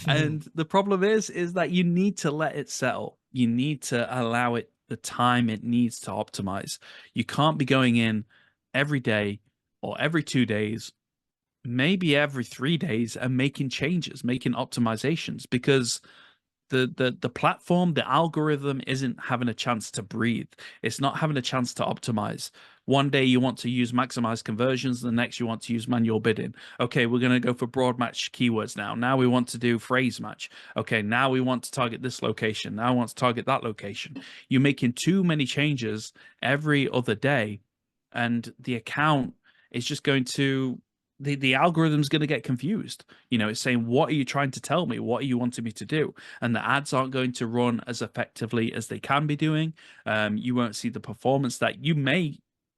And the problem is that you need to let it settle. You need to allow it the time it needs to optimize. You can't be going in every day or every 2 days, maybe every 3 days, and making changes, making optimizations, because the platform, the algorithm isn't having a chance to breathe. It's not having a chance to optimize. One day you want to use maximize conversions, the next you want to use manual bidding. Okay, we're going to go for broad match keywords now. Now we want to do phrase match. Okay, now we want to target this location. Now I want to target that location. You're making too many changes every other day, and the account is just going to the algorithm's going to get confused. It's saying, what are you trying to tell me? What are you wanting me to do? And the ads aren't going to run as effectively as they can be doing. You won't see the performance that you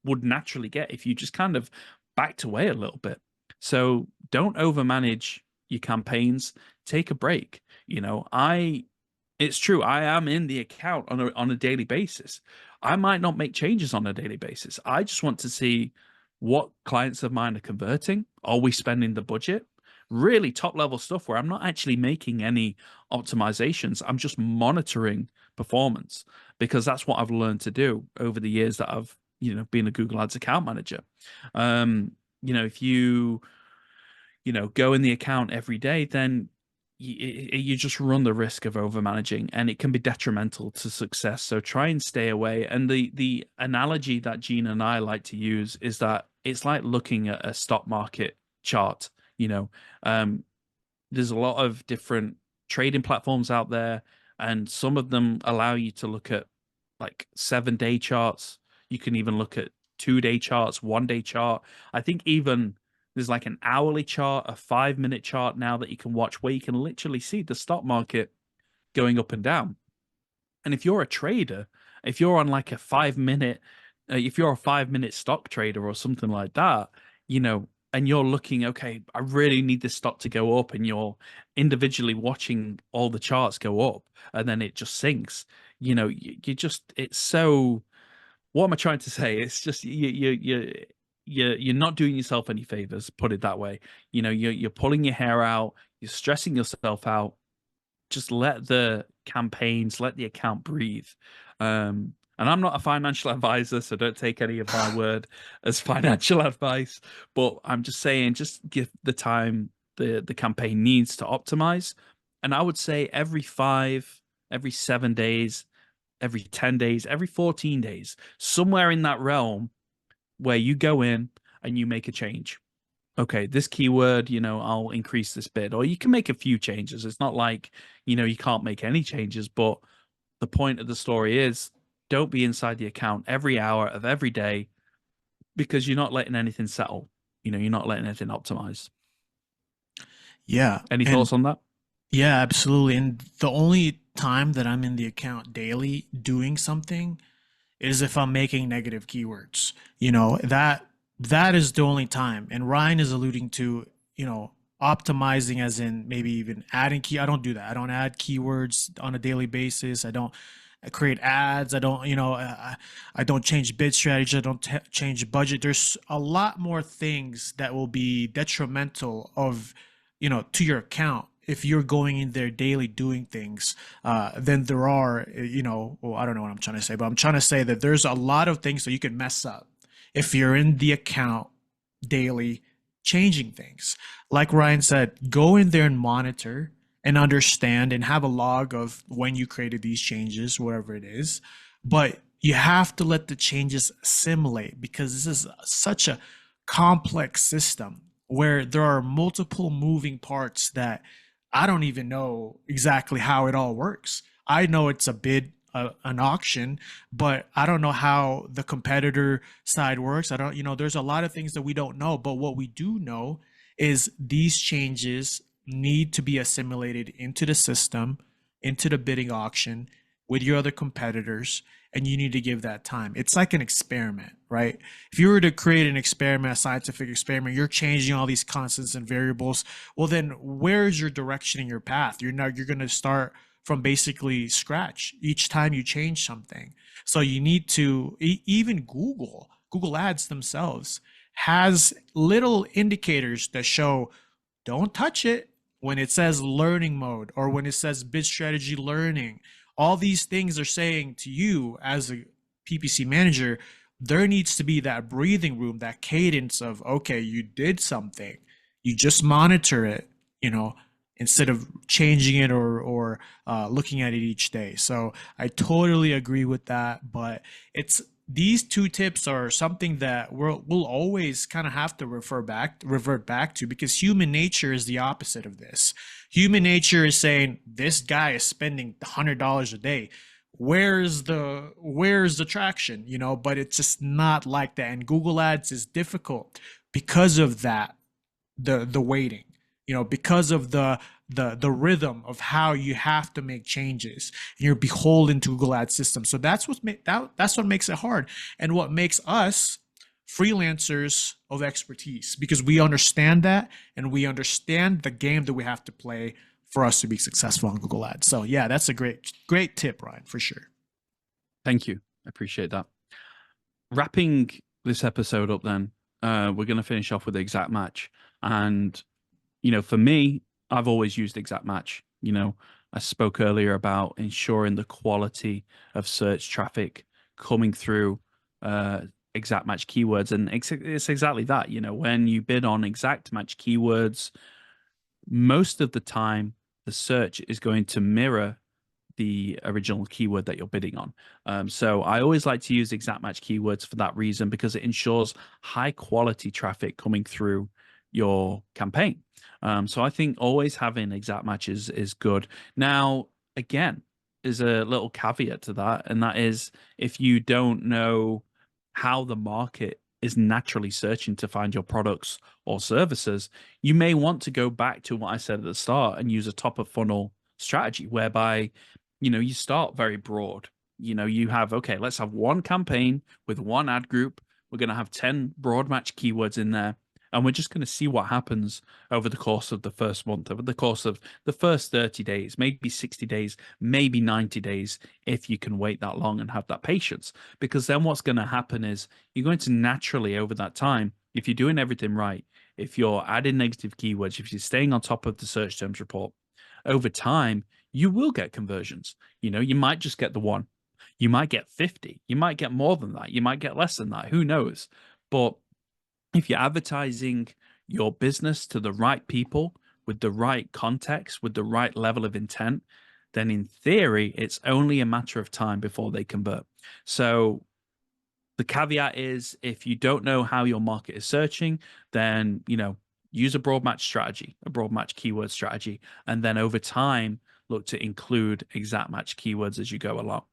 would naturally get if you just kind of backed away a little bit. So don't overmanage your campaigns, take a break. It's true. I am in the account on a daily basis. I might not make changes on a daily basis. I just want to see what clients of mine are converting. Are we spending the budget? Really top level stuff where I'm not actually making any optimizations. I'm just monitoring performance because that's what I've learned to do over the years that I've, been a Google Ads account manager. If go in the account every day, then you just run the risk of over managing, and it can be detrimental to success. So try and stay away. And the analogy that Gene and I like to use is that it's like looking at a stock market chart. There's a lot of different trading platforms out there, and some of them allow you to look at like 7-day charts. You can even look at 2-day charts, 1-day chart. I think even there's like an hourly chart, a 5-minute chart now that you can watch where you can literally see the stock market going up and down. And if you're a trader, if you're on like a 5-minute, if you're a 5-minute stock trader or something like that, and you're looking, okay, I really need this stock to go up, and you're individually watching all the charts go up, and then it just sinks. It's so. What am I trying to say? It's just you're not doing yourself any favors. Put it that way. You're pulling your hair out. You're stressing yourself out. Just let the campaigns, let the account breathe. And I'm not a financial advisor, so don't take any of my word as financial advice. But I'm just saying, just give the time the campaign needs to optimize. And I would say every 7 days, every 10 days, every 14 days, somewhere in that realm where you go in and you make a change. Okay, this keyword, I'll increase this bit, or you can make a few changes. It's not like, you can't make any changes, but the point of the story is don't be inside the account every hour of every day, because you're not letting anything settle. You're not letting anything optimize. Yeah. Any And thoughts on that? yeah, absolutely. And the only time that I'm in the account daily doing something is if I'm making negative keywords. That is the only time. And Ryan is alluding to, optimizing as in maybe even adding I don't do that. I don't add keywords on a daily basis. I don't create ads. I don't, I don't change bid strategy. I don't change budget. There's a lot more things that will be detrimental to your account if you're going in there daily doing things, then there are, well, I don't know what I'm trying to say, but I'm trying to say that there's a lot of things that you can mess up if you're in the account daily changing things. Like Ryan said, go in there and monitor and understand and have a log of when you created these changes, whatever it is. But you have to let the changes assimilate, because this is such a complex system where there are multiple moving parts that I don't even know exactly how it all works. I know it's a bid, an auction, but I don't know how the competitor side works. I don't, there's a lot of things that we don't know, but what we do know is these changes need to be assimilated into the system, into the bidding auction with your other competitors, and you need to give that time. It's like an experiment, right? If you were to create an experiment, a scientific experiment, you're changing all these constants and variables. Well, then where's your direction in your path? You're going to start from basically scratch each time you change something. So you need to, even Google Ads themselves has little indicators that show don't touch it when it says learning mode or when it says bid strategy learning. All these things are saying to you as a PPC manager, there needs to be that breathing room, that cadence of, okay, you did something, you just monitor it, instead of changing it or looking at it each day. So I totally agree with that, but these two tips are something that we'll always kind of have to revert back to, because human nature is the opposite of this. Human nature is saying this guy is spending $100 a day. Where's the traction? But it's just not like that. And Google Ads is difficult because of that, the waiting, because of the rhythm of how you have to make changes. You're beholden to Google Ads system. So that's what makes it hard. And what makes us freelancers of expertise because we understand that and we understand the game that we have to play for us to be successful on Google Ads. So yeah, that's a great tip, Ryan, for sure. Thank you. I appreciate that. Wrapping this episode up, then, we're going to finish off with the exact match. And, for me, I've always used exact match. I spoke earlier about ensuring the quality of search traffic coming through exact match keywords. And it's exactly that. When you bid on exact match keywords, most of the time, the search is going to mirror the original keyword that you're bidding on. So I always like to use exact match keywords for that reason, because it ensures high quality traffic coming through your campaign. So I think always having exact matches is good. Now, again, there's a little caveat to that, and that is if you don't know how the market is naturally searching to find your products or services, you may want to go back to what I said at the start and use a top of funnel strategy whereby you start very broad. You have, okay, let's have one campaign with one ad group. We're going to have 10 broad match keywords in there. And we're just going to see what happens over the course of the first month, over the course of the first 30 days, maybe 60 days, maybe 90 days, if you can wait that long and have that patience. Because then what's going to happen is you're going to naturally, over that time, if you're doing everything right, if you're adding negative keywords, if you're staying on top of the search terms report, over time, you will get conversions. You might just get the one. You might get 50. You might get more than that. You might get less than that. Who knows? But if you're advertising your business to the right people with the right context, with the right level of intent, then in theory, it's only a matter of time before they convert. So the caveat is if you don't know how your market is searching, then, use a broad match strategy, a broad match keyword strategy. And then over time, look to include exact match keywords as you go along.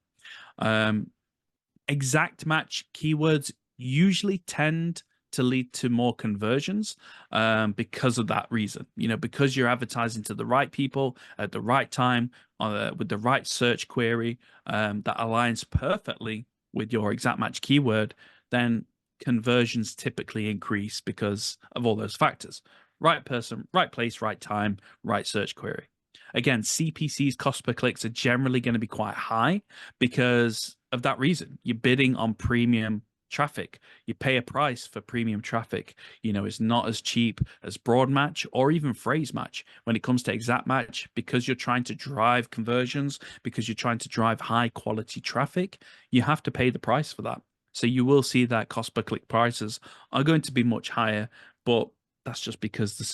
Exact match keywords usually tend to lead to more conversions because of that reason. Because you're advertising to the right people at the right time with the right search query that aligns perfectly with your exact match keyword, then conversions typically increase because of all those factors. Right person, right place, right time, right search query. Again, CPC's cost per clicks are generally going to be quite high because of that reason. You're bidding on premium traffic. You pay a price for premium traffic. It's not as cheap as broad match or even phrase match when it comes to exact match, because you're trying to drive conversions, because you're trying to drive high quality traffic. You have to pay the price for that. So you will see that cost per click prices are going to be much higher, but that's just because the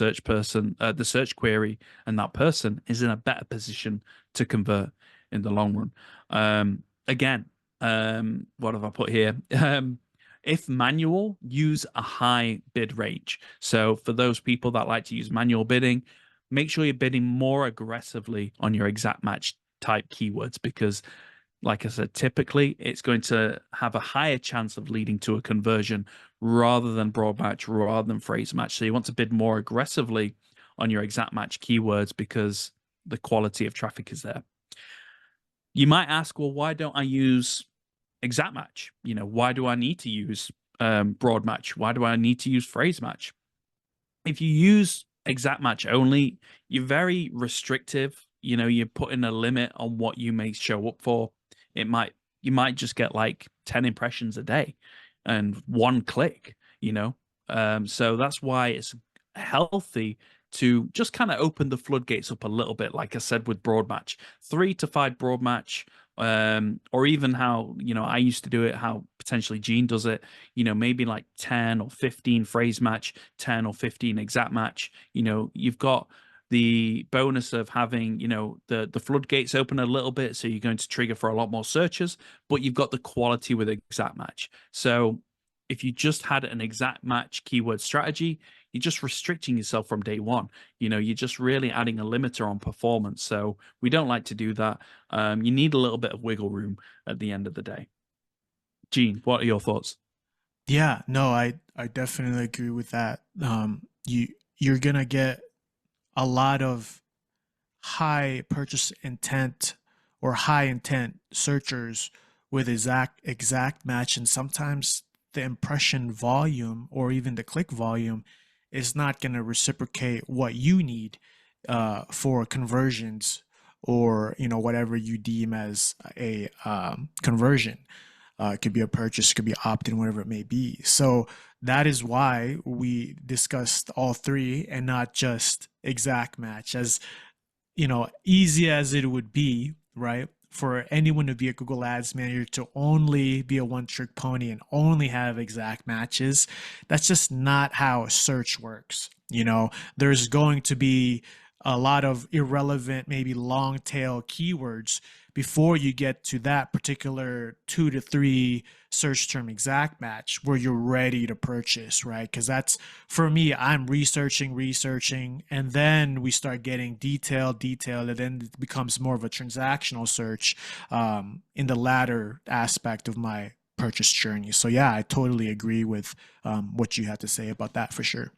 the search query and that person is in a better position to convert in the long run. Again, what have I put here? If manual, use a high bid range. So for those people that like to use manual bidding, make sure you're bidding more aggressively on your exact match type keywords, because like I said, typically it's going to have a higher chance of leading to a conversion rather than broad match, rather than phrase match. So you want to bid more aggressively on your exact match keywords because the quality of traffic is there. You might ask, well, why don't I use exact match? Why do I need to use broad match? Why do I need to use phrase match? If you use exact match only, you're very restrictive. You're putting a limit on what you may show up for. You might just get like 10 impressions a day and one click. So that's why it's healthy to just kind of open the floodgates up a little bit, like I said with broad match, 3 to 5 broad match, or even how I used to do it, how potentially Gene does it, maybe like 10 or 15 phrase match, 10 or 15 exact match. You've got the bonus of having the floodgates open a little bit, so you're going to trigger for a lot more searches, but you've got the quality with exact match. So if you just had an exact match keyword strategy, you're just restricting yourself from day one. You're just really adding a limiter on performance. So we don't like to do that. You need a little bit of wiggle room at the end of the day. Gene, what are your thoughts? Yeah, no, I definitely agree with that. You're gonna get a lot of high purchase intent or high intent searchers with exact match, and sometimes the impression volume or even the click volume is not going to reciprocate what you need for conversions, or whatever you deem as a conversion. It could be a purchase, could be opt-in, whatever it may be. So that is why we discussed all three and not just exact match. As easy as it would be, right, for anyone to be a Google Ads manager to only be a one-trick pony and only have exact matches, that's just not how search works. There's going to be a lot of irrelevant, maybe long tail keywords before you get to that particular 2 to 3 search term exact match where you're ready to purchase, right? Because that's, for me, I'm researching, and then we start getting detailed, and then it becomes more of a transactional search in the latter aspect of my purchase journey. So yeah, I totally agree with what you had to say about that for sure.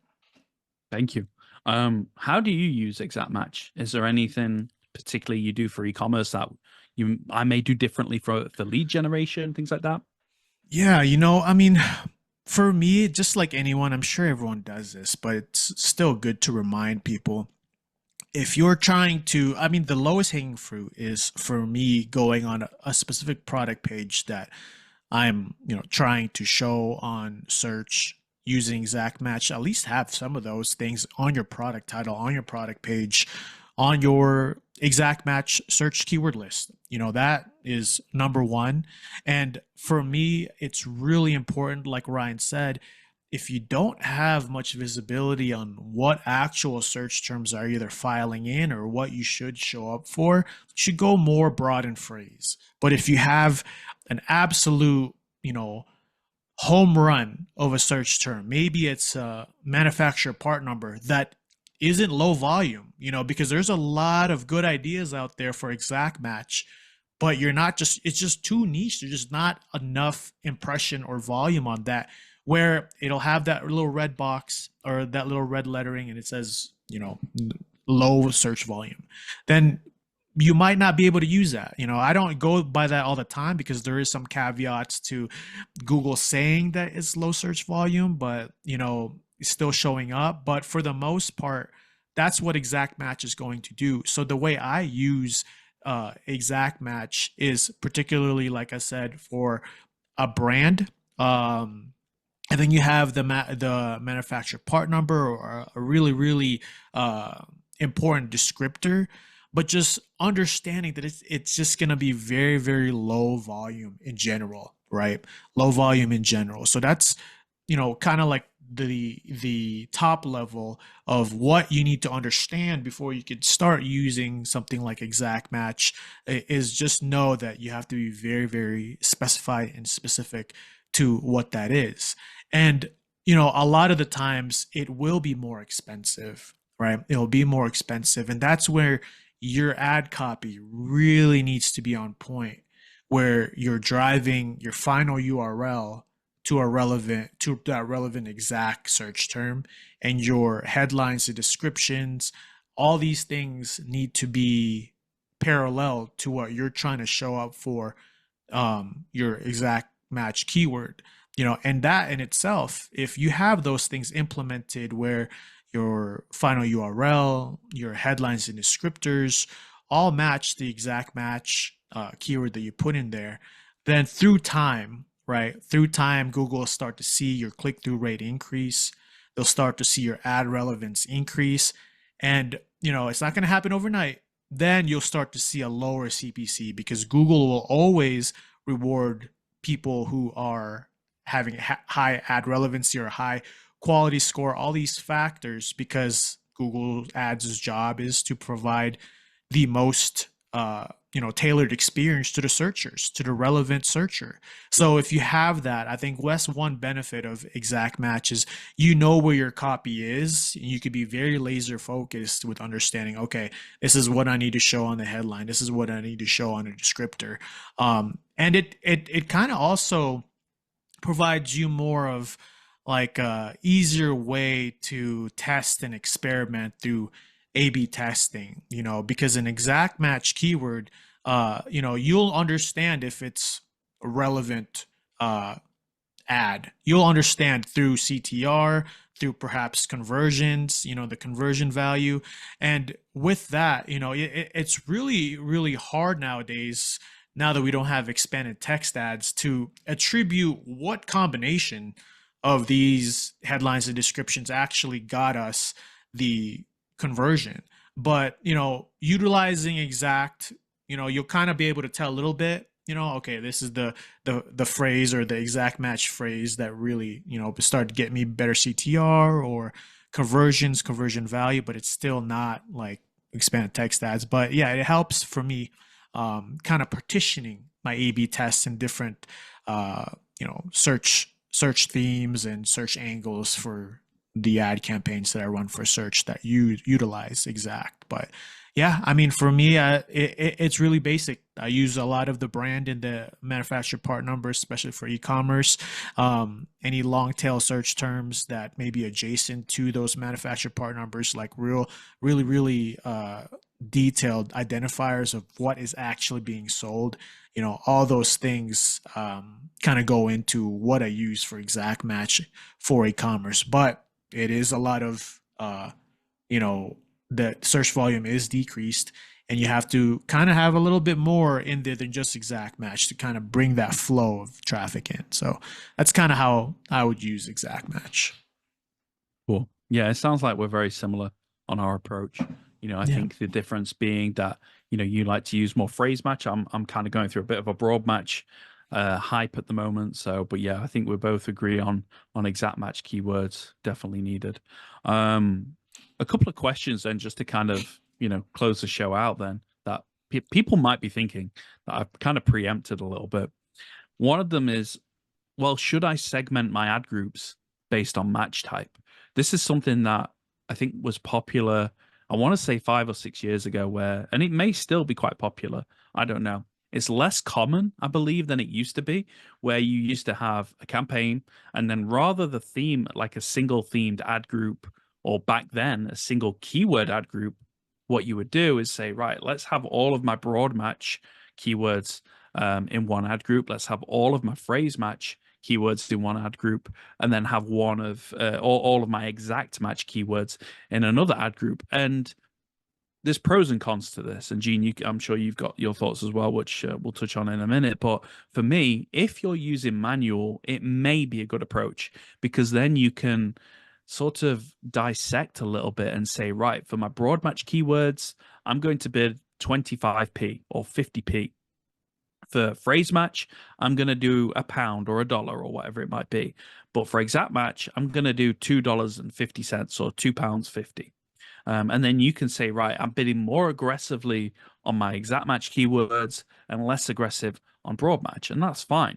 Thank you. How do you use exact match? Is there anything particularly you do for e-commerce that I may do differently for lead generation, things like that? Yeah, I mean, for me, just like anyone, I'm sure everyone does this, but it's still good to remind people. If you're trying to, I mean, the lowest hanging fruit is for me going on a specific product page that I'm, trying to show on search using exact match. At least have some of those things on your product title, on your product page, on your exact match search keyword list. That is number one. And for me, it's really important, like Ryan said, if you don't have much visibility on what actual search terms are either filing in or what you should show up for, you should go more broad in phrase. But if you have an absolute, home run of a search term, maybe it's a manufacturer part number that isn't low volume, because there's a lot of good ideas out there for exact match, but it's just too niche. There's just not enough impression or volume on that, where it'll have that little red box or that little red lettering and it says, low search volume. Then you might not be able to use that. I don't go by that all the time because there is some caveats to Google saying that it's low search volume, but it's still showing up. But for the most part, that's what exact match is going to do. So the way I use exact match is particularly, like I said, for a brand. And then you have the manufacturer part number, or a really, really important descriptor, but just understanding that it's just going to be very, very low volume in general, right? Low volume in general. So that's, kind of like the top level of what you need to understand before you could start using something like exact match, is just know that you have to be very, very specified and specific to what that is. And a lot of the times it will be more expensive, right? It'll be more expensive, and that's where your ad copy really needs to be on point, where you're driving your final URL to that relevant exact search term, and your headlines, the descriptions, all these things need to be parallel to what you're trying to show up for, your exact match keyword. And that in itself, if you have those things implemented where your final URL, your headlines and descriptors all match the exact match keyword that you put in there, then through time, right? Through time, Google will start to see your click-through rate increase. They'll start to see your ad relevance increase. And, it's not going to happen overnight. Then you'll start to see a lower CPC, because Google will always reward people who are having high ad relevancy or high quality score, all these factors, because Google Ads' job is to provide the most tailored experience to the searchers, to the relevant searcher. So if you have that, I think that's one benefit of exact match is where your copy is, and you could be very laser focused with understanding, okay, this is what I need to show on the headline, this is what I need to show on a descriptor. And it kind of also provides you more of like a easier way to test and experiment through A/B testing, because an exact match keyword, you'll understand if it's relevant ad. You'll understand through CTR, through perhaps conversions, the conversion value. And with that, it's really, really hard nowadays, now that we don't have expanded text ads, to attribute what combination of these headlines and descriptions actually got us the conversion. But, utilizing exact, you'll kind of be able to tell a little bit, okay, this is the phrase or the exact match phrase that really, started to get me better CTR or conversion value, but it's still not like expanded text ads. But yeah, it helps for me, kind of partitioning my A/B tests in different, uh, search themes and search angles for the ad campaigns that I run for search that you utilize exact. But yeah, I mean, for me, it's really basic. I use a lot of the brand and the manufacturer part numbers, especially for e-commerce. Any long tail search terms that may be adjacent to those manufacturer part numbers, like really detailed identifiers of what is actually being sold. All those things kind of go into what I use for exact match for e-commerce. But it is a lot of you know the search volume is decreased, and you have to kind of have a little bit more in there than just exact match to kind of bring that flow of traffic in. So that's kind of how I would use exact match. Cool. Yeah, it sounds like we're very similar on our approach. I Yeah. think the difference being that, you like to use more phrase match. I'm kind of going through a bit of a broad match hype at the moment. So, but yeah, I think we both agree on exact match keywords definitely needed. Um, a couple of questions then, just to kind of, close the show out then, that people might be thinking that I've kind of preempted a little bit. One of them is, well, should I segment my ad groups based on match type? This is something that I think was popular, I want to say 5 or 6 years ago, and it may still be quite popular. I don't know. It's less common, I believe, than it used to be, where you used to have a campaign and then rather the theme, like a single themed ad group, or back then a single keyword ad group, what you would do is say, right, let's have all of my broad match keywords in one ad group. Let's have all of my phrase match keywords in one ad group, and then have one of all of my exact match keywords in another ad group. And there's pros and cons to this. And Gene, I'm sure you've got your thoughts as well, which we'll touch on in a minute. But for me, if you're using manual, it may be a good approach, because then you can sort of dissect a little bit and say, right, for my broad match keywords, I'm going to bid 25p or 50p. For phrase match, I'm going to do £1 or $1 or whatever it might be. But for exact match, I'm going to do $2.50 or £2.50. And then you can say, right, I'm bidding more aggressively on my exact match keywords and less aggressive on broad match. And that's fine.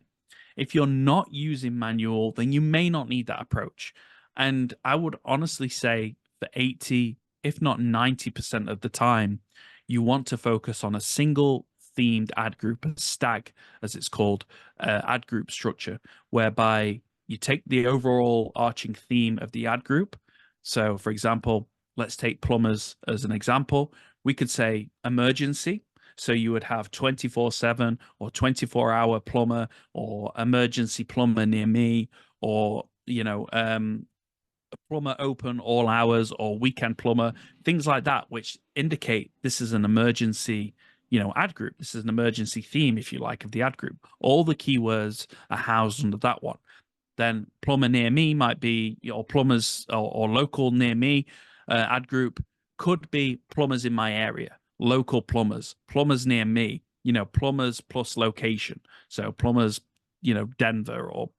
If you're not using manual, then you may not need that approach. And I would honestly say for 80, if not 90% of the time, you want to focus on a single themed ad group, a stag, as it's called, ad group structure, whereby you take the overall arching theme of the ad group. So, for example, let's take plumbers as an example. We could say emergency. So you would have 24/7 or 24-hour plumber, or emergency plumber near me, or, a plumber open all hours, or weekend plumber, things like that, which indicate this is an emergency, ad group. This is an emergency theme, if you like, of the ad group. All the keywords are housed under that one. Then plumber near me might be, plumbers or local near me ad group could be plumbers in my area, local plumbers near me, plumbers plus location. So plumbers, Denver, or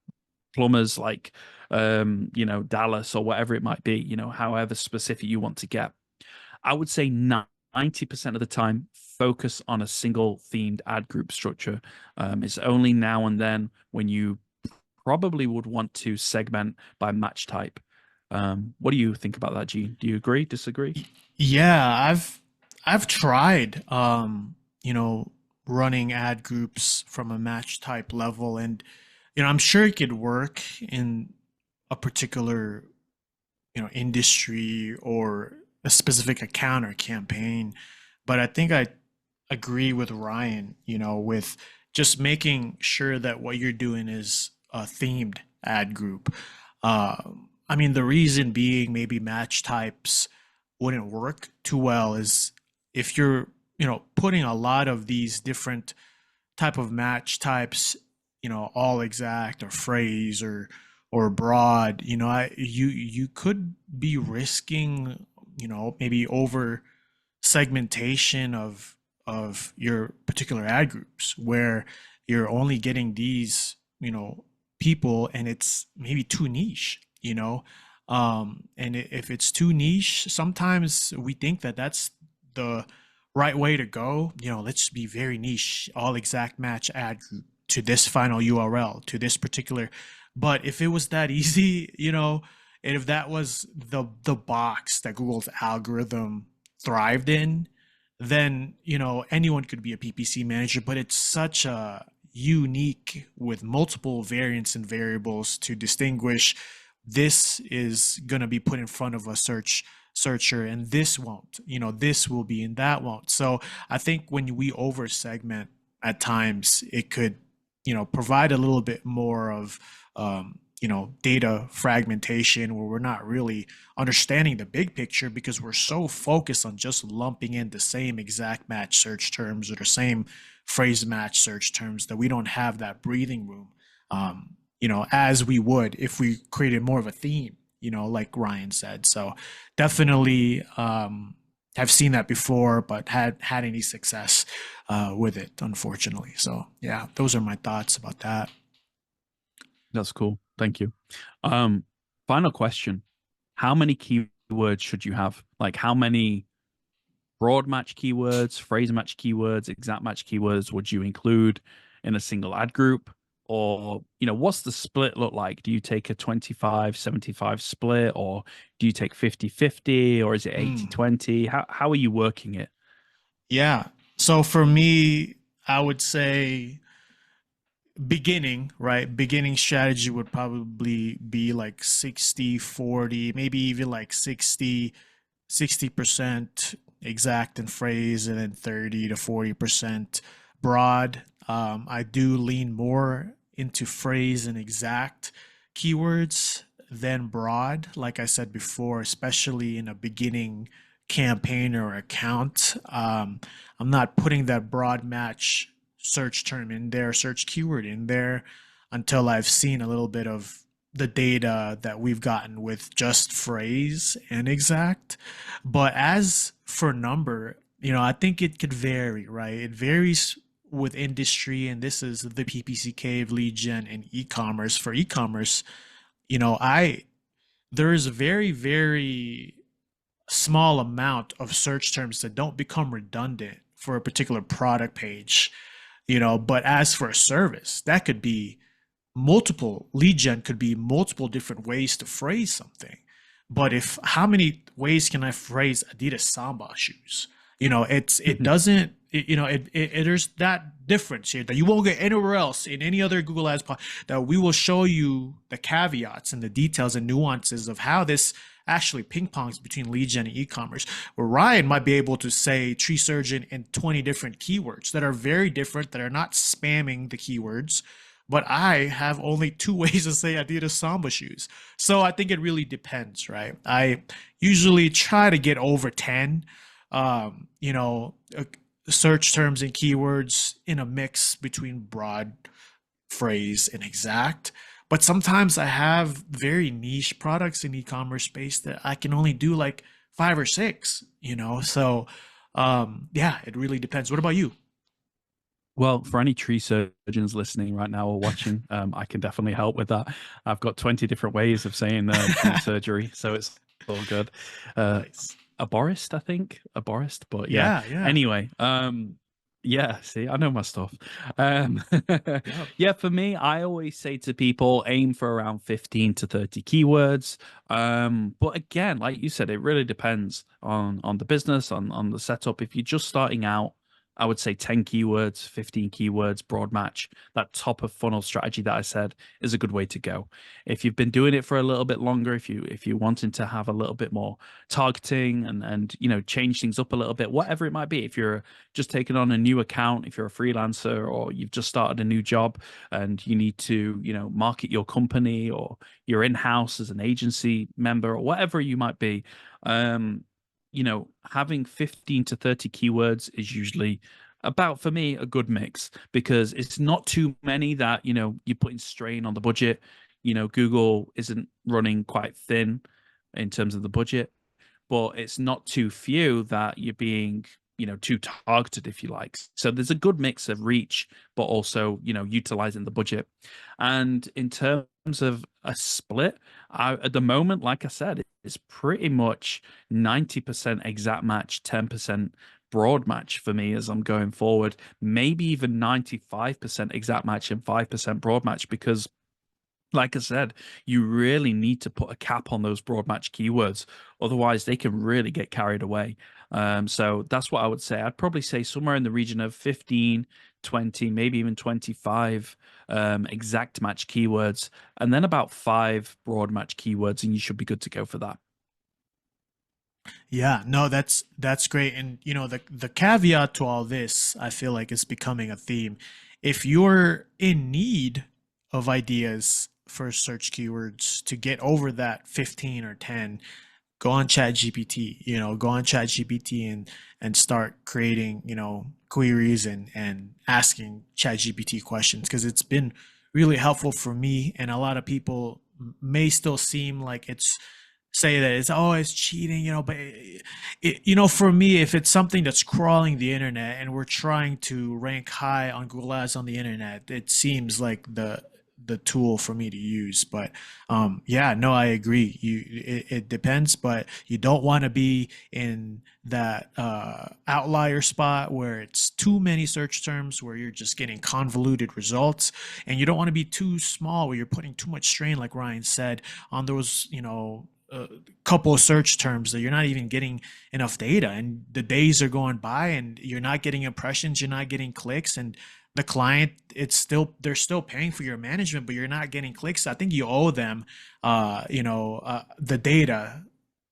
plumbers like, Dallas, or whatever it might be, however specific you want to get. I would say 90% of the time, focus on a single themed ad group structure. It's only now and then when you probably would want to segment by match type. What do you think about that, Gene? Do you agree, disagree? Yeah, I've tried running ad groups from a match type level, and I'm sure it could work in a particular industry or a specific account or campaign. But I think I agree with Ryan, with just making sure that what you're doing is a themed ad group. Uh, I mean, the reason being maybe match types wouldn't work too well is if you're, putting a lot of these different type of match types, all exact or phrase or broad, you could be risking, maybe over segmentation of your particular ad groups where you're only getting these, people and it's maybe too niche, and if it's too niche, sometimes we think that that's the right way to go. Let's be very niche, all exact match ad group to this final URL, to this particular. But if it was that easy, and if that was the box that Google's algorithm thrived in, then anyone could be a PPC manager. But it's such a unique with multiple variants and variables to distinguish this is going to be put in front of a searcher and this won't, this will be and that won't. So I think when we over segment at times, it could provide a little bit more of data fragmentation where we're not really understanding the big picture because we're so focused on just lumping in the same exact match search terms or the same phrase match search terms that we don't have that breathing room, as we would if we created more of a theme, like Ryan said. So definitely have seen that before, but had any success with it, unfortunately. So yeah, those are my thoughts about that. That's cool. Thank you. Final question. How many keywords should you have? Like how many broad match keywords, phrase match keywords, exact match keywords would you include in a single ad group? Or, what's the split look like? Do you take a 25-75 split, or do you take 50-50, or is it 80-20? How are you working it? Yeah. So for me, I would say beginning, right? Beginning strategy would probably be like 60-40, maybe even like 60% exact and phrase, and then 30 to 40% broad. I do lean more into phrase and exact keywords than broad, like I said before, especially in a beginning campaign or account. I'm not putting that broad match search term in there, search keyword in there until I've seen a little bit of the data that we've gotten with just phrase and exact. But as for number, I think it could vary, right? It varies with industry, and this is the PPC Cave, lead gen, and e-commerce. For e-commerce, I there is a very, very small amount of search terms that don't become redundant for a particular product page, but as for a service, that could be multiple lead gen, could be multiple different ways to phrase something. But if how many ways can I phrase Adidas Samba shoes? It doesn't, there's that difference here that you won't get anywhere else in any other Google Ads that we will show you the caveats and the details and nuances of how this actually ping pongs between lead gen and e-commerce, where Ryan might be able to say tree surgeon in 20 different keywords that are very different, that are not spamming the keywords, but I have only two ways to say Adidas Samba shoes. So I think it really depends, right? I usually try to get over 10, search terms and keywords in a mix between broad, phrase, and exact. But sometimes I have very niche products in e-commerce space that I can only do like 5 or 6, So yeah, it really depends. What about you? Well, for any tree surgeons listening right now or watching, I can definitely help with that. I've got 20 different ways of saying tree surgery, so it's all good. Nice. Arborist, I think. Arborist, but yeah. Yeah, yeah. Anyway, yeah, see, I know my stuff. Yep. Yeah, for me, I always say to people, aim for around 15 to 30 keywords. But again, like you said, it really depends on the business, on the setup. If you're just starting out, I would say 10 keywords, 15 keywords, broad match, that top of funnel strategy that I said is a good way to go. If you've been doing it for a little bit longer, if you're wanting to have a little bit more targeting and change things up a little bit, whatever it might be, if you're just taking on a new account, if you're a freelancer or you've just started a new job and you need to, market your company, or you're in-house as an agency member or whatever you might be, um, having 15 to 30 keywords is usually about, for me, a good mix, because it's not too many that, you're putting strain on the budget. Google isn't running quite thin in terms of the budget, but it's not too few that you're being, too targeted, if you like. So there's a good mix of reach, but also, utilizing the budget. And in terms of a split, at the moment, like I said, it's pretty much 90% exact match, 10% broad match for me as I'm going forward. Maybe even 95% exact match and 5% broad match, because like I said, you really need to put a cap on those broad match keywords. Otherwise, they can really get carried away. So that's what I would say. I'd probably say somewhere in the region of 15, 20, maybe even 25 exact match keywords, and then about 5 broad match keywords, and you should be good to go for that. Yeah, no, that's great. And the caveat to all this, I feel like it's becoming a theme. If you're in need of ideas for search keywords to get over that 15 or 10, go on ChatGPT, go on ChatGPT and start creating, queries and asking ChatGPT questions, because it's been really helpful for me. And a lot of people may still seem like it's say that it's cheating, but for me, if it's something that's crawling the internet and we're trying to rank high on Google Ads on the internet, it seems like the tool for me to use. But yeah, no, I agree. It depends, but you don't want to be in that outlier spot where it's too many search terms, where you're just getting convoluted results, and you don't want to be too small where you're putting too much strain, like Ryan said, on those couple of search terms that you're not even getting enough data, and the days are going by and you're not getting impressions, you're not getting clicks, and the client, they're still paying for your management, but you're not getting clicks. I think you owe them the data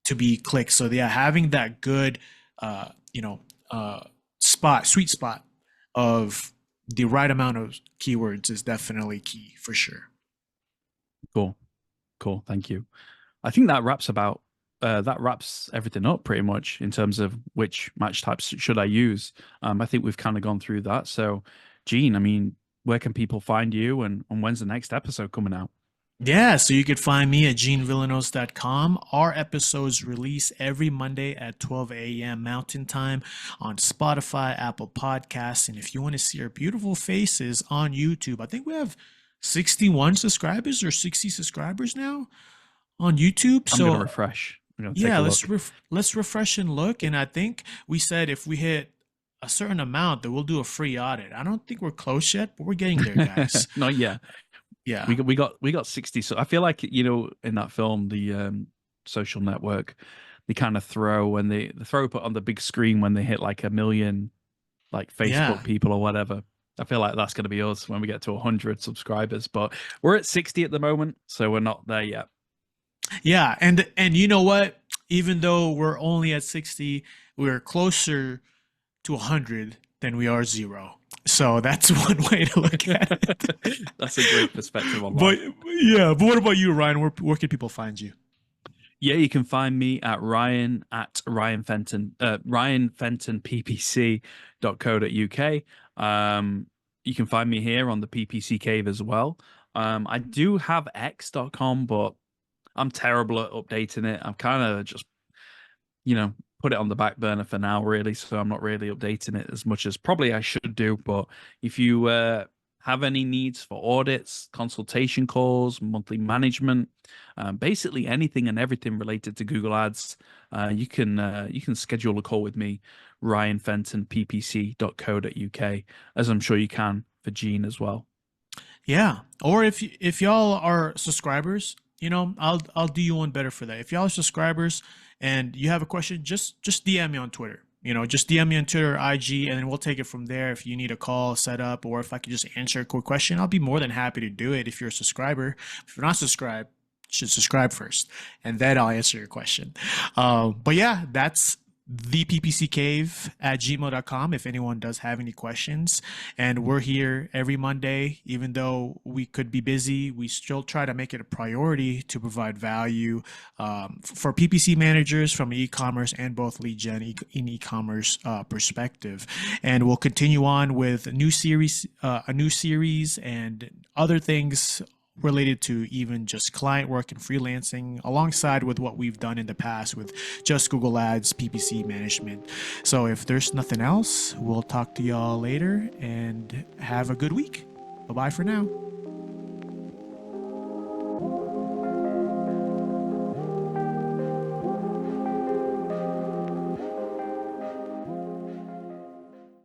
to be clicked. So yeah, having that good sweet spot of the right amount of keywords is definitely key for sure. Cool, thank you. I think that wraps everything up pretty much in terms of which match types should I use. I think we've kind of gone through that. So, Gene, I mean, where can people find you, and when's the next episode coming out? Yeah, so you could find me at genevillanos.com. Our episodes release every Monday at 12 a.m. Mountain Time on Spotify, Apple Podcasts. And if you want to see our beautiful faces on YouTube, I think we have 61 subscribers or 60 subscribers now on YouTube. I'm gonna refresh. I'm gonna take yeah, a look. let's refresh and look. And I think we said if we hit a certain amount, that we'll do a free audit. I don't think we're close yet, but we're getting there, guys. Not yet. Yeah. We got 60. So I feel like, in that film, the Social Network, they kind of throw when they throw it on the big screen when they hit like 1 million, like Yeah. Facebook people or whatever. I feel like that's going to be us when we get to 100 subscribers, but we're at 60 at the moment, so we're not there yet. Yeah, and you know what? Even though we're only at 60, we're closer to 100 than we are 0. So that's one way to look at it. That's a great perspective on But life. yeah, but what about you, Ryan? Where can people find you? Yeah, you can find me at Ryan Fenton, ryanfentonppc.co.uk. You can find me here on the PPC Cave as well. I do have x.com, but I'm terrible at updating it. I'm kind of just, put it on the back burner for now, really. So I'm not really updating it as much as probably I should do. But if you have any needs for audits, consultation calls, monthly management, basically anything and everything related to Google Ads, you can schedule a call with me, ryanfentonppc.co.uk, as I'm sure you can for Gene as well. Yeah, or if y'all are subscribers, I'll do you one better for that. If y'all are subscribers and you have a question, just DM me on Twitter. just DM me on Twitter or IG, and then we'll take it from there. If you need a call set up, or if I could just answer a quick question, I'll be more than happy to do it if you're a subscriber. If you're not subscribed, you should subscribe first, and then I'll answer your question. But yeah, that's the PPC Cave at gmail.com if anyone does have any questions. And we're here every Monday. Even though we could be busy, we still try to make it a priority to provide value for PPC managers from an e-commerce and both lead gen in e-commerce perspective. And we'll continue on with a new series and other things related to even just client work and freelancing, alongside with what we've done in the past with just Google Ads, PPC management. So if there's nothing else, we'll talk to y'all later and have a good week. Bye-bye for now.